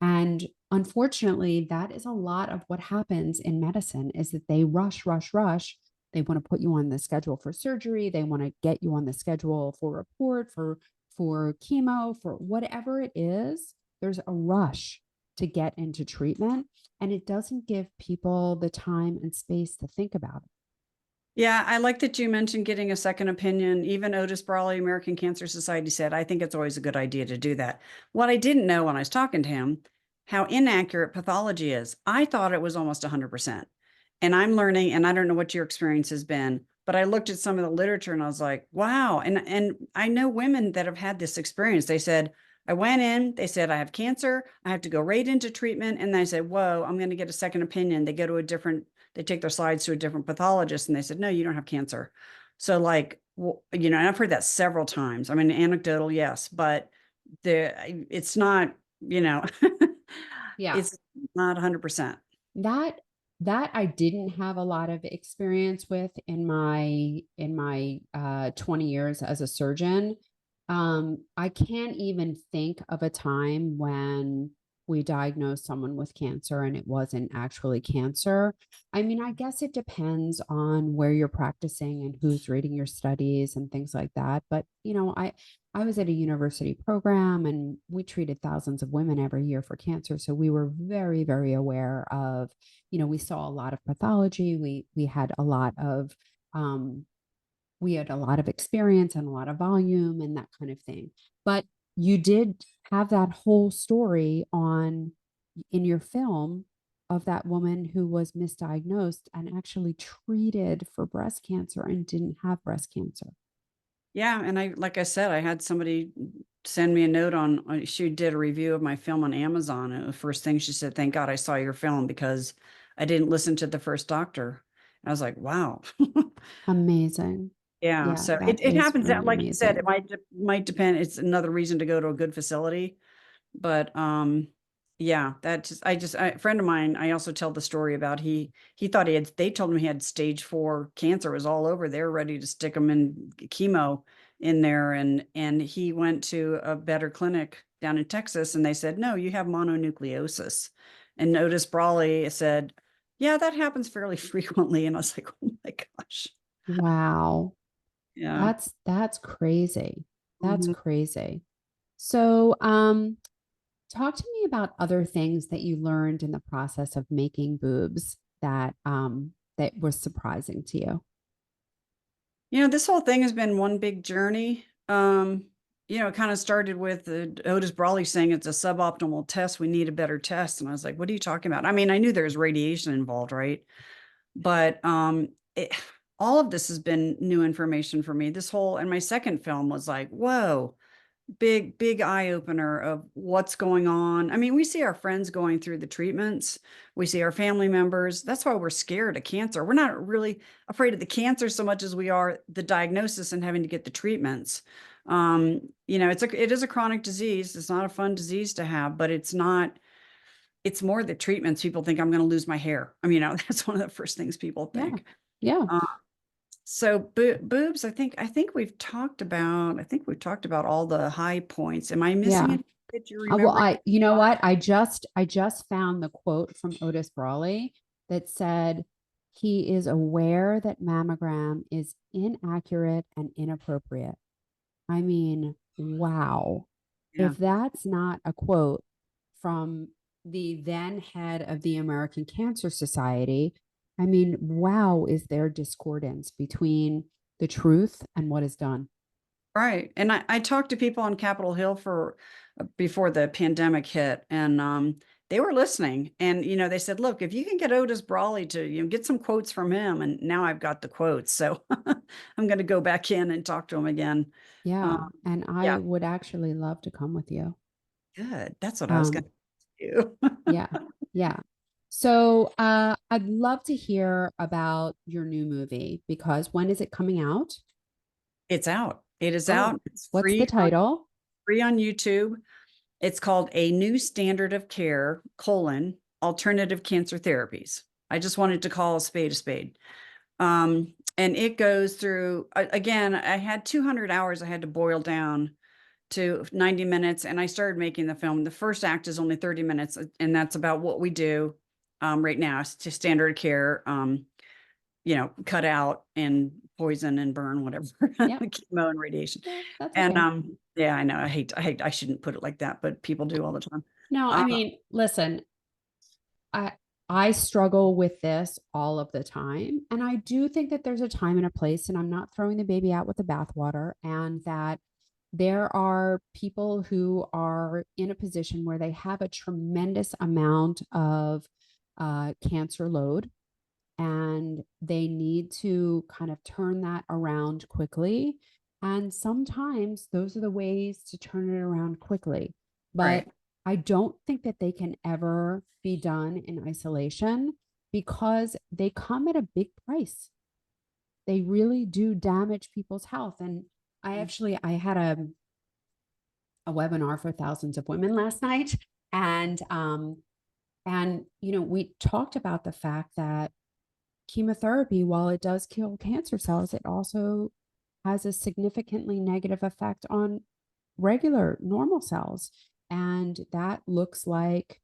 And unfortunately, that is a lot of what happens in medicine, is that they rush, rush, rush. They want to put you on the schedule for surgery. They want to get you on the schedule for report, for chemo, for whatever it is. There's a rush to get into treatment, and it doesn't give people the time and space to think about it. Yeah, I like that you mentioned getting a second opinion. Even Otis Brawley, American Cancer Society, said, I think it's always a good idea to do that. What I didn't know when I was talking to him, how inaccurate pathology is. I thought it was almost 100%. And I'm learning, and I don't know what your experience has been, but I looked at some of the literature and I was like, wow. And I know women that have had this experience. They said, I went in, they said, I have cancer. I have to go right into treatment. And I said, whoa, I'm going to get a second opinion. They go to they take their slides to a different pathologist and they said, no, you don't have cancer. So like, well, and I've heard that several times. I mean, anecdotal, yes, but it's not, Yeah. it's not 100%. That that I didn't have a lot of experience with in my 20 years as a surgeon. I can't even think of a time when we diagnosed someone with cancer and it wasn't actually cancer. I mean, I guess it depends on where you're practicing and who's reading your studies and things like that. But, I was at a university program and we treated thousands of women every year for cancer. So we were very, very aware of, we saw a lot of pathology. We had a lot of um, we had a lot of experience and a lot of volume and that kind of thing. But you did have that whole story on in your film of that woman who was misdiagnosed and actually treated for breast cancer and didn't have breast cancer. Yeah. And like I said, I had somebody send me a note she did a review of my film on Amazon. And the first thing she said, thank God I saw your film because I didn't listen to the first doctor. I was like, wow. Amazing. Yeah, Yeah, so that it is happens that, really like you said, it amazing. might depend. It's another reason to go to a good facility, but yeah, a friend of mine. I also tell the story about he thought he had. They told him he had stage 4 cancer. It was all over. They were ready to stick him in chemo in there, and he went to a better clinic down in Texas, and they said, no, you have mononucleosis. And Otis Brawley said, yeah, that happens fairly frequently. And I was like, oh my gosh, Wow. yeah. That's crazy. That's Mhm. crazy. So, talk to me about other things that you learned in the process of making boobs that was surprising to you. This whole thing has been one big journey. It kind of started with Otis Brawley saying it's a suboptimal test. We need a better test. And I was like, what are you talking about? I mean, I knew there was radiation involved, right? But all of this has been new information for me. And my second film was like, whoa, big eye opener of what's going on. I mean, we see our friends going through the treatments. We see our family members. That's why we're scared of cancer. We're not really afraid of the cancer so much as we are the diagnosis and having to get the treatments. It is a chronic disease. It's not a fun disease to have, but it's more the treatments. People think I'm going to lose my hair. I mean, that's one of the first things people Yeah. think. Yeah. Um, so boobs, I think we've talked about all the high points. Am I missing Yeah. it that you're Well, remembering? you know what? I just found the quote from Otis Brawley that said he is aware that mammogram is inaccurate and inappropriate. I mean, wow. Yeah. If that's not a quote from the then head of the American Cancer Society, I mean, wow, is there discordance between the truth and what is done? Right. And I talked to people on Capitol Hill before the pandemic hit. And they were listening. And, they said, look, if you can get Otis Brawley to, get some quotes from him. And now I've got the quotes. So I'm going to go back in and talk to him again. Um, Yeah. And I yeah, would actually love to come with you. good. That's what I was going Um, to do. yeah. Yeah. So I'd love to hear about your new movie because when is it coming out? It's out. It is Oh, out. It's what's the title? free on YouTube. It's called A New Standard of Care, Alternative Cancer Therapies. I just wanted to call a spade a spade. And it goes through, again, I had 200 hours I had to boil down to 90 minutes, and I started making the film. The first act is only 30 minutes, and that's about what we do right now. It's to standard care, cut out and poison and burn, whatever, Yep. chemo and radiation. Yeah, that's And okay. yeah, I know. I shouldn't put it like that, but people do all the time. No, I Uh, mean, listen, I I struggle with this all of the time. And I do think that there's a time and a place, and I'm not throwing the baby out with the bathwater, and that there are people who are in a position where they have a tremendous amount of cancer load and they need to kind of turn that around quickly. And sometimes those are the ways to turn it around quickly. But right, I don't think that they can ever be done in isolation because they come at a big price. They really do damage people's health. And I had a webinar for thousands of women last night. And we talked about the fact that chemotherapy, while it does kill cancer cells, it also has a significantly negative effect on regular normal cells. And that looks like,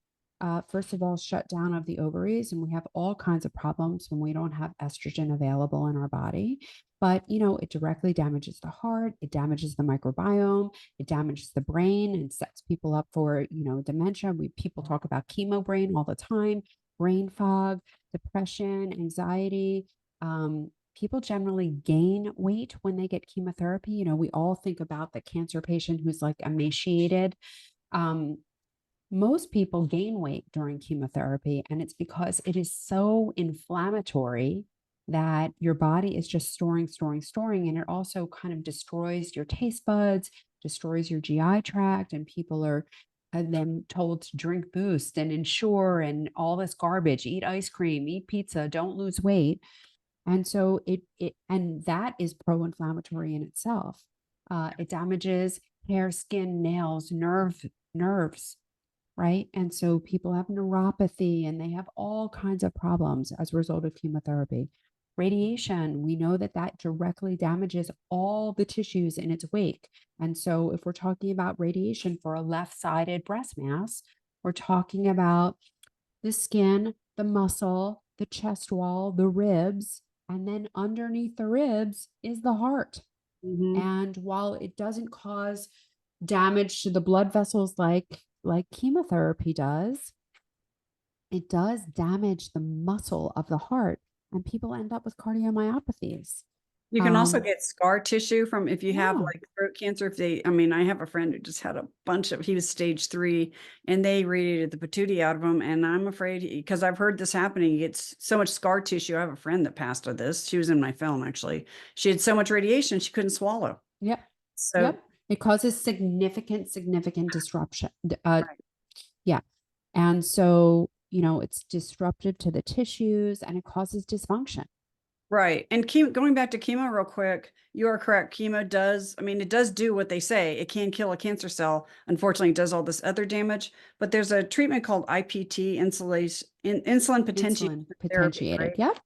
first of all, shutdown of the ovaries. And we have all kinds of problems when we don't have estrogen available in our body. But, it directly damages the heart, it damages the microbiome, it damages the brain and sets people up for, dementia. People talk about chemo brain all the time, brain fog, depression, anxiety. People generally gain weight when they get chemotherapy. We all think about the cancer patient who's like emaciated. Um, Most people gain weight during chemotherapy, and it's because it is so inflammatory that your body is just storing, and it also kind of destroys your taste buds, destroys your GI tract, and people are then told to drink Boost and Ensure and all this garbage, eat ice cream, eat pizza, don't lose weight. And so and that is pro-inflammatory in itself. It damages hair, skin, nails, nerves, right? And so people have neuropathy and they have all kinds of problems as a result of chemotherapy. Radiation, we know that that directly damages all the tissues in its wake. And so if we're talking about radiation for a left-sided breast mass, we're talking about the skin, the muscle, the chest wall, the ribs, and then underneath the ribs is the heart. mhm. And while it doesn't cause damage to the blood vessels like chemotherapy does, it does damage the muscle of the heart, and people end up with cardiomyopathies. You can also Um, get scar tissue from if you have yeah, like throat cancer. I have a friend who just had a bunch of, he was stage 3 and they radiated the patootie out of him. And I'm afraid, because I've heard this happening, he gets so much scar tissue. I have a friend that passed of this. She was in my film, actually. She had so much radiation, she couldn't swallow. yep, So, yep. It causes significant disruption. right. Yeah. And so, it's disruptive to the tissues and it causes dysfunction. Right. And going back to chemo real quick, you are correct. Chemo does, it does do what they say. It can kill a cancer cell. Unfortunately, it does all this other damage. But there's a treatment called IPT, insulin potentiation Insulin therapy, potentiated. right? Yep.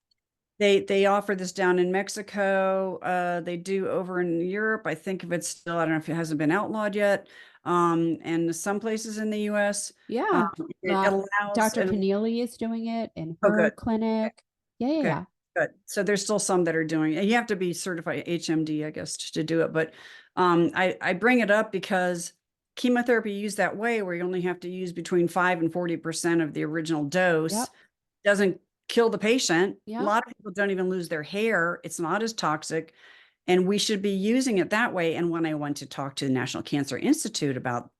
They offer this down in Mexico. They do over in Europe. I think if it's still, I don't know if it hasn't been outlawed yet. And some places in the US, Yeah. it allows, Dr. and Keneally is doing it in oh, her good. clinic. Yeah, yeah, Okay, yeah. good. So there's still some that are doing it. You have to be certified HMD, I guess, to do it. But I bring it up because chemotherapy used that way, where you only have to use between 5 and 40% of the original dose, Yep. doesn't kill the patient. A Yep. lot of people don't even lose their hair. It's not as toxic. And we should be using it that way. And when I went to talk to the National Cancer Institute about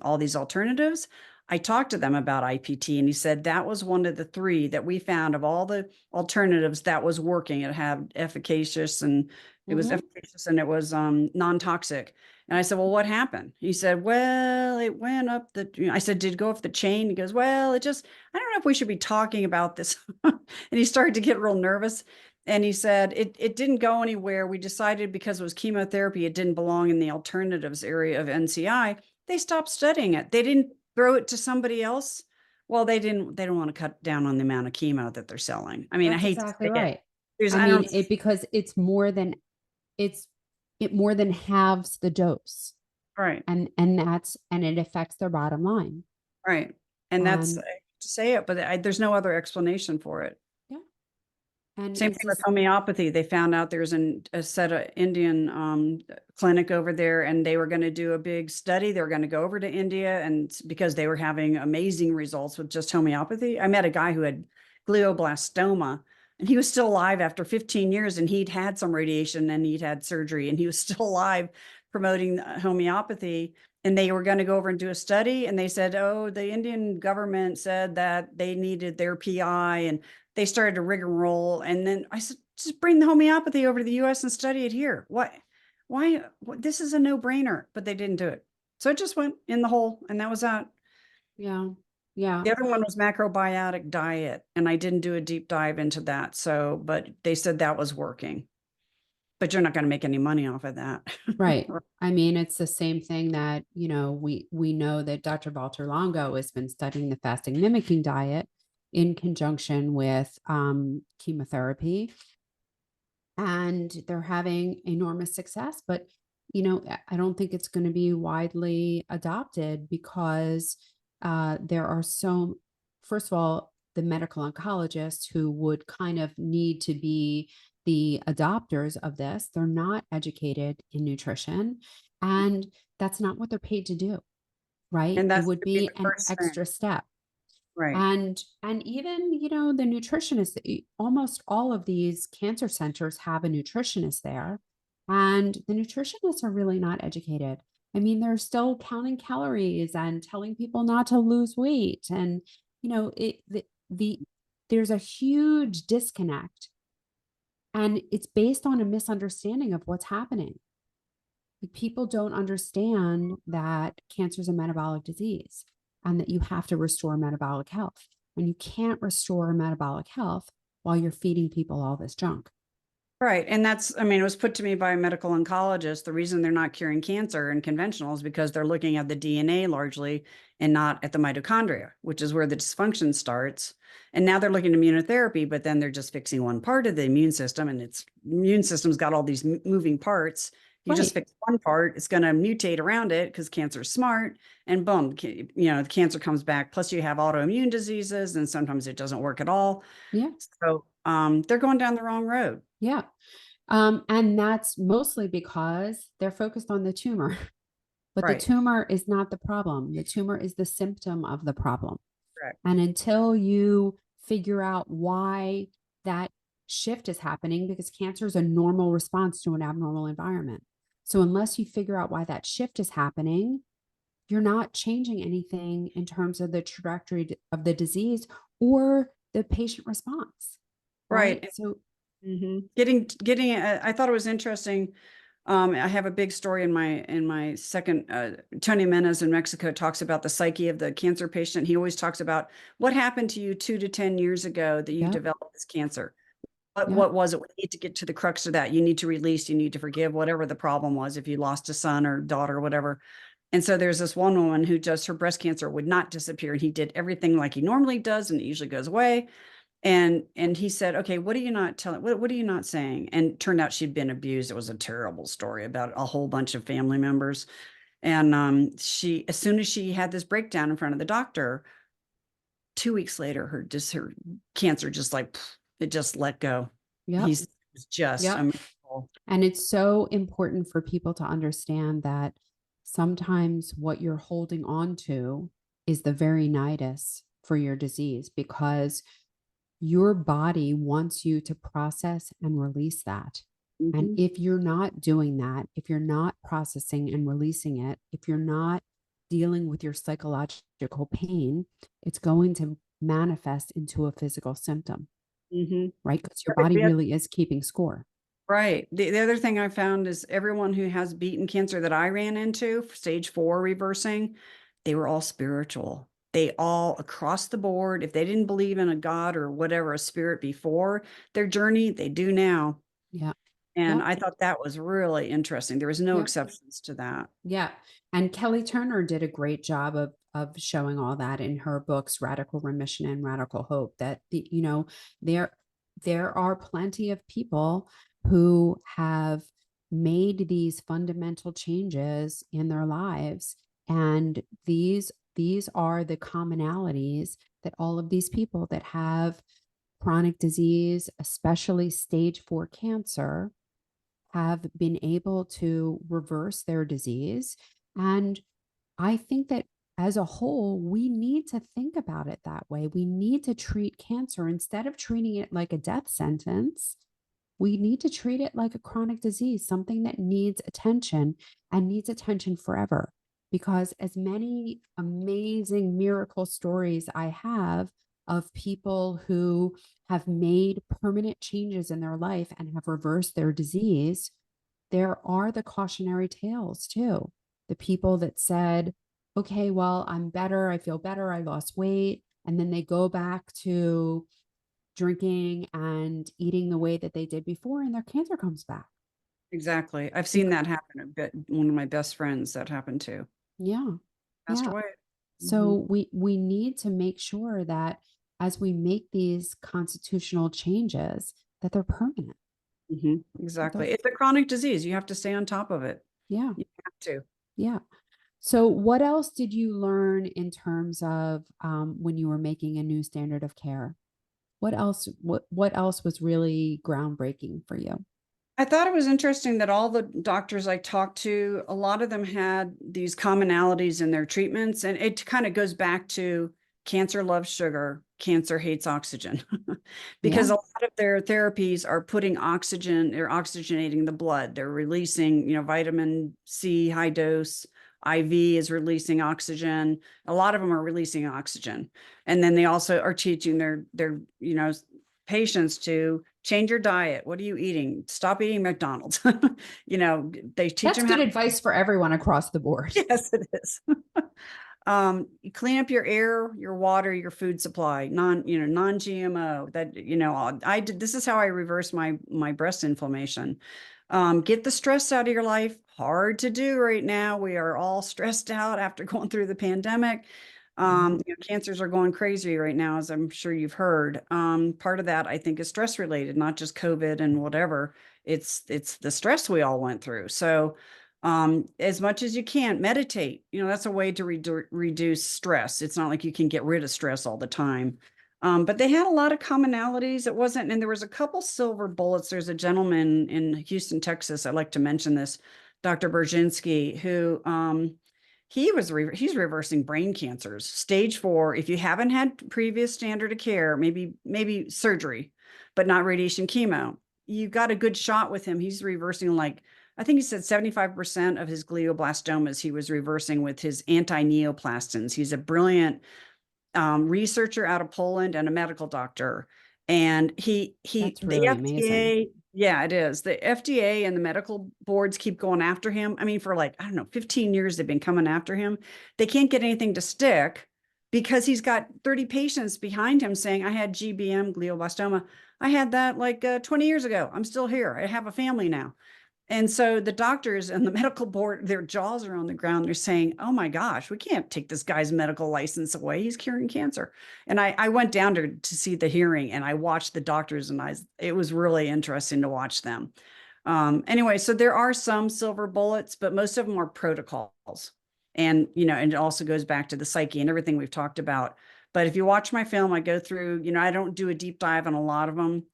all these alternatives, I talked to them about IPT, and he said that was one of the three that we found of all the alternatives that was working. It had efficacious, and it was Mhm. efficacious, and it was non-toxic. And I said, well, what happened? He said, well, it went up the, I said, did it go up the chain? He goes, well, it just, I don't know if we should be talking about this. And he started to get real nervous. And he said, it didn't go anywhere. We decided because it was chemotherapy, it didn't belong in the alternatives area of NCI. They stopped studying it. They didn't throw it to somebody else. Well, they don't want to cut down on the amount of chemo that they're selling. I mean, I That's hate to exactly say it. right. There's, I I don't, mean, it because it's it more than halves the dose. right. And that's and it affects their bottom line. Right. And that's, And I hate to say it, but there's no other explanation for it. yeah, and Same it's thing with just homeopathy. They found out there's a set of Indian clinic over there, and they were going to do a big study. They were going to go over to India, and because they were having amazing results with just homeopathy. I met a guy who had glioblastoma, and he was still alive after 15 years, and he'd had some radiation and he'd had surgery, and he was still alive promoting homeopathy. And they were going to go over and do a study, and they said, oh, the Indian government said that they needed their PI, and they started to rigmarole. And then I said, just bring the homeopathy over to the US and study it here. Why? This is a no brainer, but they didn't do it. So it just went in the hole, and that was that. yeah, yeah, The other one was macrobiotic diet, and I didn't do a deep dive into that. So, but they said that was working, but you're not going to make any money off of that. right. I mean, it's the same thing that, we know that Dr. Walter Longo has been studying the fasting mimicking diet in conjunction with chemotherapy, and they're having enormous success. But I don't think it's going to be widely adopted because there are so, first of all, the medical oncologists who would kind of need to be the adopters of this, they're not educated in nutrition, and that's not what they're paid to do, right? And It that's would to be be the an first thing. extra step. Right. And even, the nutritionist, almost all of these cancer centers have a nutritionist there, and the nutritionists are really not educated. I mean, they're still counting calories and telling people not to lose weight. And, the there's a huge disconnect, and it's based on a misunderstanding of what's happening. Like, people don't understand that cancer is a metabolic disease and that you have to restore metabolic health. And you can't restore metabolic health while you're feeding people all this junk. Right. And that's, I mean, it was put to me by a medical oncologist. The reason they're not curing cancer in conventional is because they're looking at the DNA largely and not at the mitochondria, which is where the dysfunction starts. And now they're looking at immunotherapy, but then they're just fixing one part of the immune system, and its immune system's got all these moving parts. You just Right. fix one part, it's going to mutate around it because cancer is smart, and boom, the cancer comes back. Plus you have autoimmune diseases, and sometimes it doesn't work at all. Yeah. So they're going down the wrong road. Yeah. And that's mostly because they're focused on the tumor, but the Right. tumor is not the problem. The tumor is the symptom of the problem. Correct. And until you figure out why that shift is happening, because cancer is a normal response to an abnormal environment. So unless you figure out why that shift is happening, you're not changing anything in terms of the trajectory of the disease or the patient response. Right. Right. So, Getting, I thought it was interesting. I have a big story in my second, Tony Menes in Mexico talks about the psyche of the cancer patient. He always talks about what happened to you 2 to 10 years ago that you yep. developed this cancer. What, Yep. what was it? We need to get to the crux of that. You need to release, you need to forgive, whatever the problem was, if you lost a son or daughter or whatever. And so there's this one woman who just, her breast cancer would not disappear. And he did everything like he normally does, and it usually goes away. And he said, okay, what are you not telling? What are you not saying? And turned out she'd been abused. It was a terrible story about a whole bunch of family members. And she, as soon as she had this breakdown in front of the doctor, 2 weeks later, her cancer just like, it just let go. Yep. He's just a Yep. miracle. And it's so important for people to understand that sometimes what you're holding on to is the very nidus for your disease, because your body wants you to process and release that. And Mhm. if you're not doing that, if you're not processing and releasing it, if you're not dealing with your psychological pain, it's going to manifest into a physical symptom, Mhm. right? Because your body The really is keeping score. Right. The other thing I found is everyone who has beaten cancer that I ran into, stage 4 reversing, they were all spiritual. They all across the board, if they didn't believe in a God or whatever, a spirit before their journey, they do now. Yeah. And Yep. I thought that was really interesting. There was no Yep. exceptions to that. Yeah. And Kelly Turner did a great job of showing all that in her books, Radical Remission and Radical Hope, that there there are plenty of people who have made these fundamental changes in their lives. And these are the commonalities that all of these people that have chronic disease, especially stage 4 cancer, have been able to reverse their disease. And I think that as a whole, we need to think about it that way. We need to treat cancer instead of treating it like a death sentence. We need to treat it like a chronic disease, something that needs attention and needs attention forever. Because as many amazing miracle stories I have of people who have made permanent changes in their life and have reversed their disease, there are the cautionary tales too. The people that said, okay, well, I'm better, I feel better, I lost weight. And then they go back to drinking and eating the way that they did before, and their cancer comes back. Exactly. I've seen Bec- that happen a bit. One of my best friends that happened to Yeah. passed Yeah. away. So Hmm. we need to make sure that as we make these constitutional changes, that they're permanent. Hmm. That they're Exactly. It's a chronic disease. You have to stay on top of it. yeah, You have to. yeah. So what else did you learn in terms of when you were making a new standard of care? What else was really groundbreaking for you? I thought it was interesting that all the doctors I talked to, a lot of them had these commonalities in their treatments. And it kind of goes back to cancer loves sugar, cancer hates oxygen. Because Yeah, a lot of their therapies are putting oxygen, they're oxygenating the blood. They're releasing, vitamin C high dose. IV is releasing oxygen. A lot of them are releasing oxygen. And then they also are teaching their patients to change your diet. What are you eating? Stop eating McDonald's. They teach that's them how good to, advice for everyone across the board. yes, it is. You clean up your air, your water, your food supply, non-GMO. That, I did, this is how I reversed my breast inflammation. Get the stress out of your life. Hard to do right now. We are all stressed out after going through the pandemic. Yeah, Cancers are going crazy right now, as I'm sure you've heard. Part of that, I think, is stress related, not just COVID and whatever. It's the stress we all went through. So, as much as you can, meditate. That's a way to reduce stress. It's not like you can get rid of stress all the time. But they had a lot of commonalities. It wasn't, and there was a couple silver bullets. There's a gentleman in Houston, Texas. I'd like to mention this, Dr. Berzinski, who he's reversing brain cancers, stage 4. If you haven't had previous standard of care, maybe surgery, but not radiation chemo, you got a good shot with him. He's reversing, like, I think he said 75% of his glioblastomas he was reversing with his anti-neoplastins. He's a brilliant researcher out of Poland and a medical doctor. And that's the really amazing. FDA, yeah, it is. The FDA and the medical boards keep going after him. I mean, for like, I don't know, 15 years they've been coming after him. They can't get anything to stick because he's got 30 patients behind him saying, I had GBM, glioblastoma. I had that like 20 years ago. I'm still here. I have a family now. And so the doctors and the medical board, their jaws are on the ground. They're saying, oh my gosh, we can't take this guy's medical license away. He's curing cancer. And I went down to see the hearing and I watched the doctors and it was really interesting to watch them. Anyway, so there are some silver bullets, but most of them are protocols. And it also goes back to the psyche and everything we've talked about. But if you watch my film, I go through, I don't do a deep dive on a lot of them.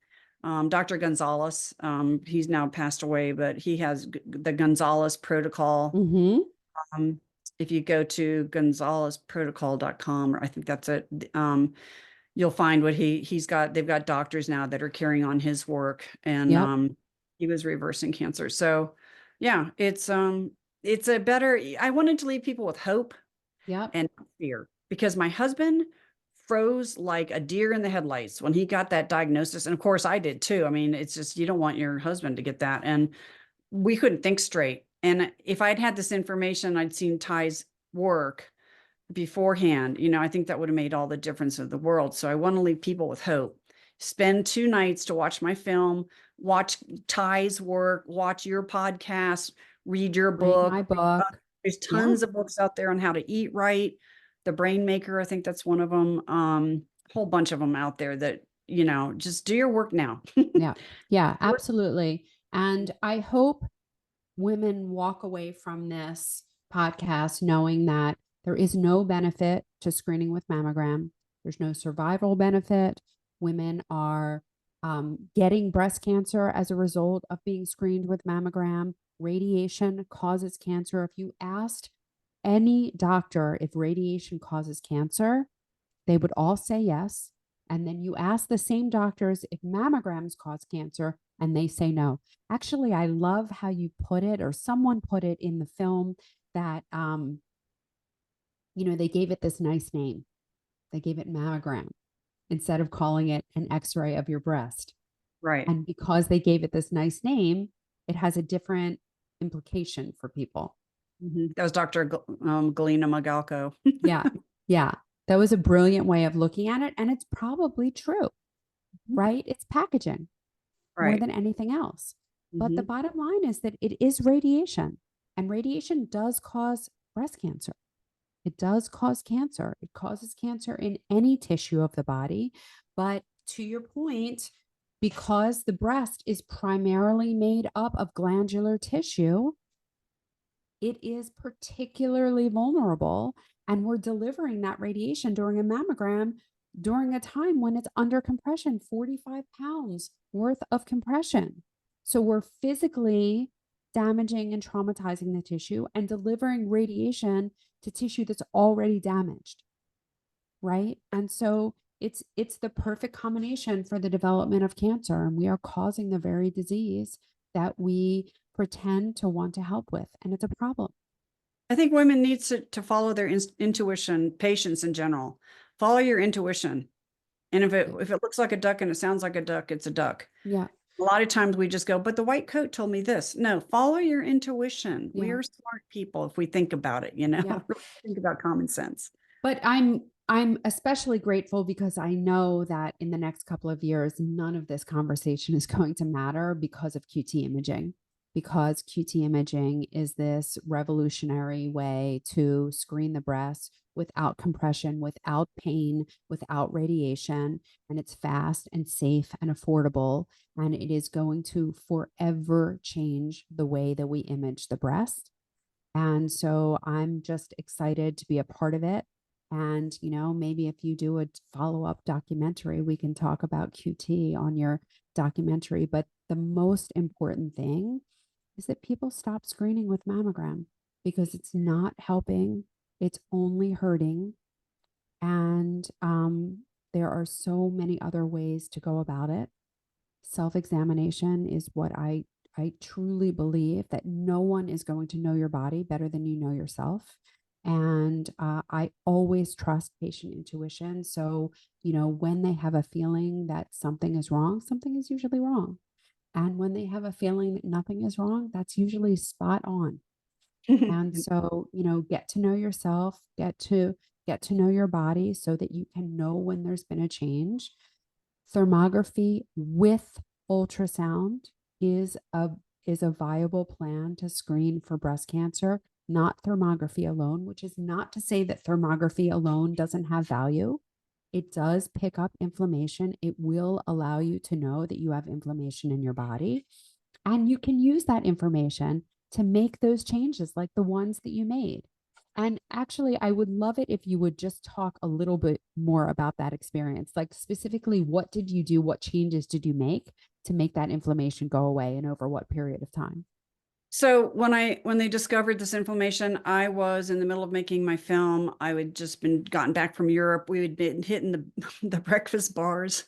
Dr. Gonzalez, he's now passed away, but he has the Gonzalez protocol. Mm-hmm. Um, if you go to gonzalezprotocol.com, or I think that's it, you'll find what he's got. They've got doctors now that are carrying on his work, and Yep. he was reversing cancer. So, yeah, it's a better. I wanted to leave people with hope. Yep. and fear. Because my husband froze like a deer in the headlights when he got that diagnosis. And of course I did too. I mean, it's just, you don't want your husband to get that. And we couldn't think straight. And if I'd had this information, I'd seen Ty's work beforehand, I think that would have made all the difference of the world. So I want to leave people with hope. Spend 2 nights to watch my film, watch Ty's work, watch your podcast, read your Read book. my book. There's Yeah. tons of books out there on how to eat right. The Brain Maker, I think that's one of them. A whole bunch of them out there that, just do your work now. Yeah. Yeah, absolutely. And I hope women walk away from this podcast knowing that there is no benefit to screening with mammogram. There's no survival benefit. Women are getting breast cancer as a result of being screened with mammogram. Radiation causes cancer. If you asked any doctor if radiation causes cancer, they would all say yes. And then you ask the same doctors if mammograms cause cancer, and they say no. Actually, I love how you put it, or someone put it in the film, that they gave it this nice name. They gave it mammogram instead of calling it an X-ray of your breast. Right. And because they gave it this nice name, it has a different implication for people. That was Dr. Galina Magalko. Yeah. Yeah. That was a brilliant way of looking at it. And it's probably true, right? It's packaging more Right. than anything else. But the Mhm. bottom line is that it is radiation, and radiation does cause breast cancer. It does cause cancer. It causes cancer in any tissue of the body. But to your point, because the breast is primarily made up of glandular tissue, it is particularly vulnerable. And we're delivering that radiation during a mammogram during a time when it's under compression, 45 pounds worth of compression. So we're physically damaging and traumatizing the tissue and delivering radiation to tissue that's already damaged. Right. And so it's the perfect combination for the development of cancer. And we are causing the very disease that we pretend to want to help with. And it's a problem. I think women need to follow their intuition, patients in general. Follow your intuition. And if it looks like a duck and it sounds like a duck, it's a duck. Yeah. A lot of times we just go, but the white coat told me this. No, follow your intuition. We Yeah. are smart people if we think about it, Yeah. really think about common sense. But I'm especially grateful because I know that in the next couple of years, none of this conversation is going to matter because of QT imaging. Because QT imaging is this revolutionary way to screen the breast without compression, without pain, without radiation, and it's fast and safe and affordable. And it is going to forever change the way that we image the breast. And so I'm just excited to be a part of it. And, maybe if you do a follow up documentary, we can talk about QT on your documentary. But the most important thing is that people stop screening with mammogram because it's not helping, it's only hurting. And there are so many other ways to go about it. Self examination is what I truly believe that no one is going to know your body better than you know yourself. And I always trust patient intuition. So, when they have a feeling that something is wrong, something is usually wrong. And when they have a feeling that nothing is wrong, that's usually spot on. And so, get to know yourself, get to know your body so that you can know when there's been a change. Thermography with ultrasound is a viable plan to screen for breast cancer, not thermography alone, which is not to say that thermography alone doesn't have value. It does pick up inflammation. It will allow you to know that you have inflammation in your body. And you can use that information to make those changes like the ones that you made. And actually, I would love it if you would just talk a little bit more about that experience. Like, specifically, what did you do? What changes did you make to make that inflammation go away, and over what period of time? So when they discovered this inflammation, I was in the middle of making my film. I had just been gotten back from Europe. We had been hitting the the breakfast bars,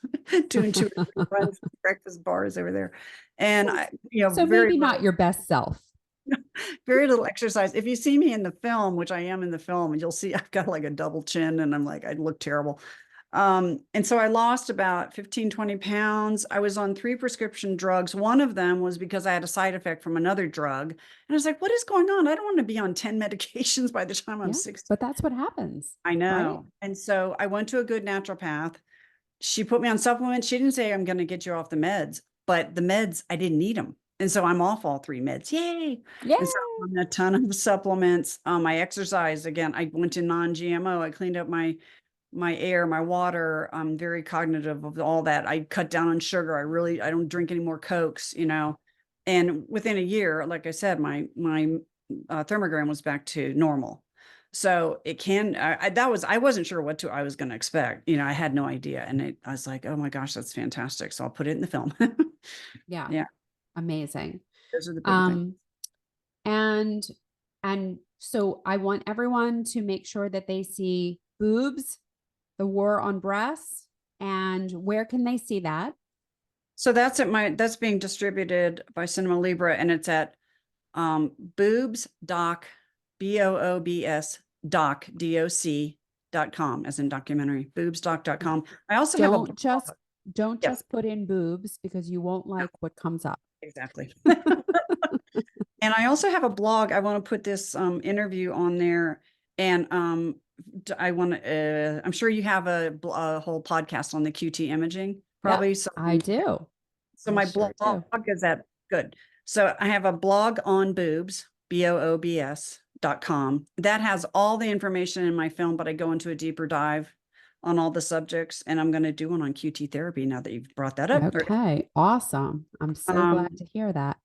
doing two runs breakfast bars over there, and So I, so very maybe not your best self. Very little exercise. If you see me in the film, which I am in the film, you'll see I've got like a double chin and I'm like, I look terrible. And so I lost about 15, 20 pounds. I was on 3 prescription drugs. One of them was because I had a side effect from another drug. And I was like, what is going on? I don't want to be on 10 medications by the time I'm Yeah, 60. but that's what happens, I right? know. And so I went to a good naturopath. She put me on supplements. She didn't say I'm going to get you off the meds, but the meds, I didn't need them. And so I'm off all 3 meds. Yay. Yeah. And so I'm on a ton of supplements. I exercise again. I went to non-GMO. I cleaned up my air, my water. I'm very cognitive of all that. I cut down on sugar. I don't drink any more Cokes, And within a year, like I said, my thermogram was back to normal. So it can, I wasn't sure I was going to expect, I had no idea. And I was like, oh my gosh, that's fantastic. So I'll put it in the film. Yeah. Yeah. Amazing. Those are the big things. Um, and and so I want everyone to make sure that they see boobs, the war on breasts, and where can they see that? So that's being distributed by Cinema Libre, and it's at bOObs doc, bOObs doc.com, as in documentary, boobsdoc.com. I also have a Don't blog. just don't Yes, just put in boobs because you won't like what comes up. exactly. And I also have a blog. I want to put this interview on there. And I want to, I'm sure you have a whole podcast on the QT imaging, Yep, probably. So, I do. so I my sure blog do. is that good. So I have a blog on bOObs, bOObs.com. That has all the information in my film, but I go into a deeper dive on all the subjects. And I'm going to do one on QT therapy now that you've brought that up. Okay, awesome. I'm so glad Um, to hear that.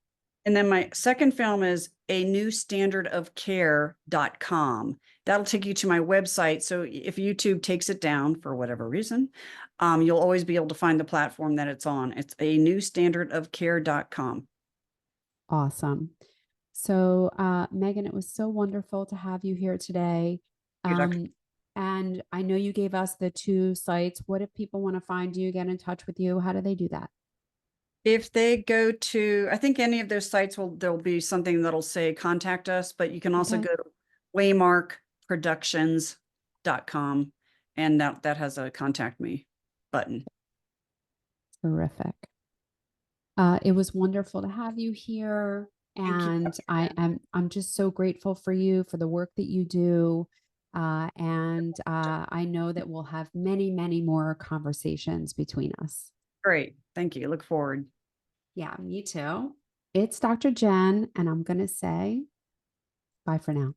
And then my second film is a new standard of care.com. That'll take you to my website. So if YouTube takes it down for whatever reason, you'll always be able to find the platform that it's on. It's a new standard of care.com. Awesome. So, Megan, it was so wonderful to have you here today. Thank you, Dr. And I know you gave us the 2 sites. What if people want to find you, get in touch with you? How do they do that? If they go to, I think any of those sites there'll be something that'll say contact us, but you can also Okay. go to waymarkproductions.com, and that has a contact me button. Terrific. It was wonderful to have you here. Thank you, And Dr. Jenn. I'm just so grateful for you for the work that you do. I know that we'll have many, many more conversations between us. Great. Thank you. Look forward. Yeah, me too. It's Dr. Jenn, and I'm going to say bye for now.